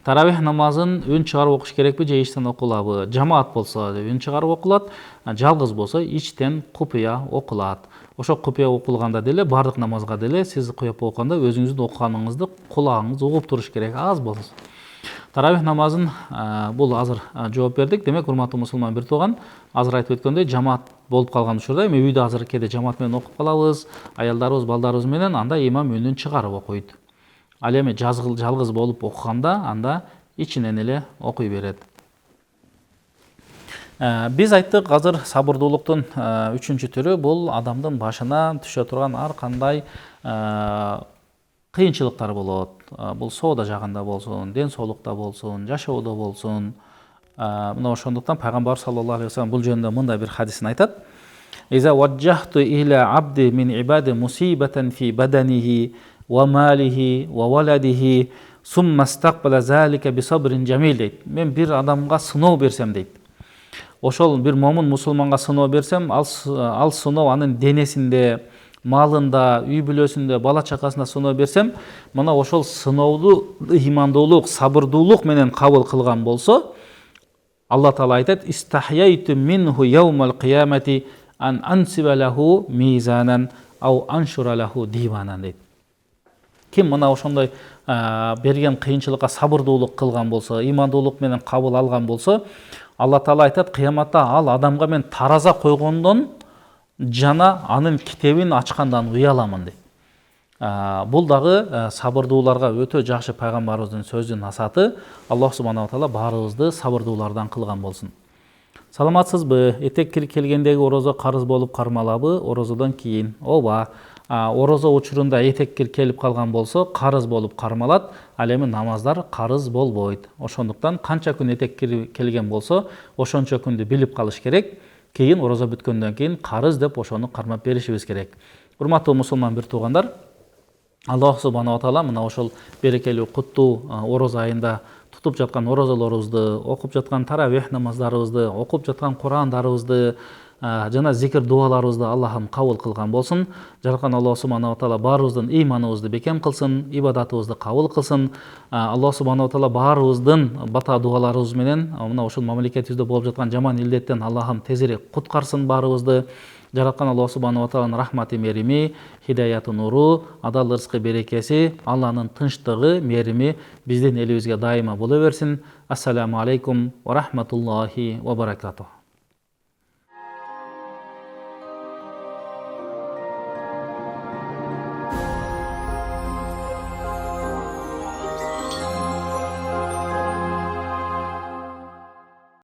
Таравих намазын үн чыгарып окуш керекпи же ичтен окулабы? Жамаат болсо үн чыгарып окулат, жалгыз болсо ичтен купуя окулат. Ошо купуя окулганда деле, бардык намазга деле сиз куяп окуганда өзүңүздүн окуганыңызды кулагыңыз угуп туруш керек, аз болсо. Таравих намазын бул азыр жооп бердик. Демек, урматтуу мусулман бир тууган, азыр айтып өткөндөй, жамаат болуп калган учурда, эми үйдө азыр кээде жамаат менен окуп калабыз, аялдарыбыз, балдарыбыз менен, анда имам үнүн чыгарып окуйт. Ал эми жалгыз болуп окуганда, анда ичинен эле окуй берет. Биз айттык, азыр сабырдуулуктун 3-чү түрү бул адамдын башына түшө турган ар кандай кыйынчылыктар болот. Бул соода жагында болсун, ден соолукта болсун, жашоодо болсун. Мына ошондуктан пайгамбар саллаллаху алейхи вассалам бул жөнүндө мындай бир хадисин айтат: "Иза ваджахту иля абди мин ибади мусибатан фи баданихи ва малихи ва валадихи сумма стакбала залика би сабрин жамил" дейт. Мен бир адамга сыноо берсем дейт. Ошол бир момун мусулманга сыноо берсем, ал сыноо анын денесинде, малында, үй бүлөсүндө, бала чакасында сыноо берсем, мына ошол сынооду имандуулук, сабырдуулук менен кабыл кылган болсо, Алла Таала айтат: "Истахяйту минху яумал киямати ан ансиба лаху мизанан ау аншура лаху диванан" дейт. Ким мына ошондой берген кыйынчылыкка сабырдуулук кылган болсо, имандуулук менен кабыл алган болсо, Алла Таала айтат: "Кыяматта ал адамга мен тараза койгондон жана анын китебин ачкандан уяламын" дейт. Бул дагы сабырдууларга өтө жакшы пайгамбарыбыздын сөзүнүн насаты. Аллах субханаху таала баарыбызды сабырдуулардан кылган болсун. Саламатсызбы? Этек келгендеги орозо карыз болуп кармалабы? Орозодон кийин? Ооба. орозо учурунда этеккир келип калган болсо карыз болуп кармалат, ал эми намаздар карыз болбойт. Ошондуктан канча күн этек келген болсо ошончо күндү билип калыш керек. Кийин орозо бүткөндөн кийин карыз деп ошону кармап беришибиз керек. Урматтуу мусулман бир туугандар, Аллах субханаху таала мына ошол берекелүү куттуу орозо айында тутуп жаткан орозолорубузду, окуп жаткан таравих намаздарыбызды, окуп жаткан Курандарыбызды жана зикир дуаларыбызды Аллахым кабыл кылган болсун. Жараткан Аллах субханаху таала баарыбыздын ыйманыбызды бекем кылсын, ибадатыбызды кабыл кылсын. Аллах субханаху таала баарыбыздын бата дуаларыбыз менен мына ушул мамлекетибизде болуп жаткан жаман илдеттен Аллахым тезирээк куткарсын баарыбызды. Жараткан Аллах субханаху тааланын рахмати мерими, хидаяты нуру, адал ырыскы берекеси, Алланын тынчтыгы, мерими биздин элибизге дайыма боло берсин. Ассаламу алейкум ва рахматуллахи ва баракатух.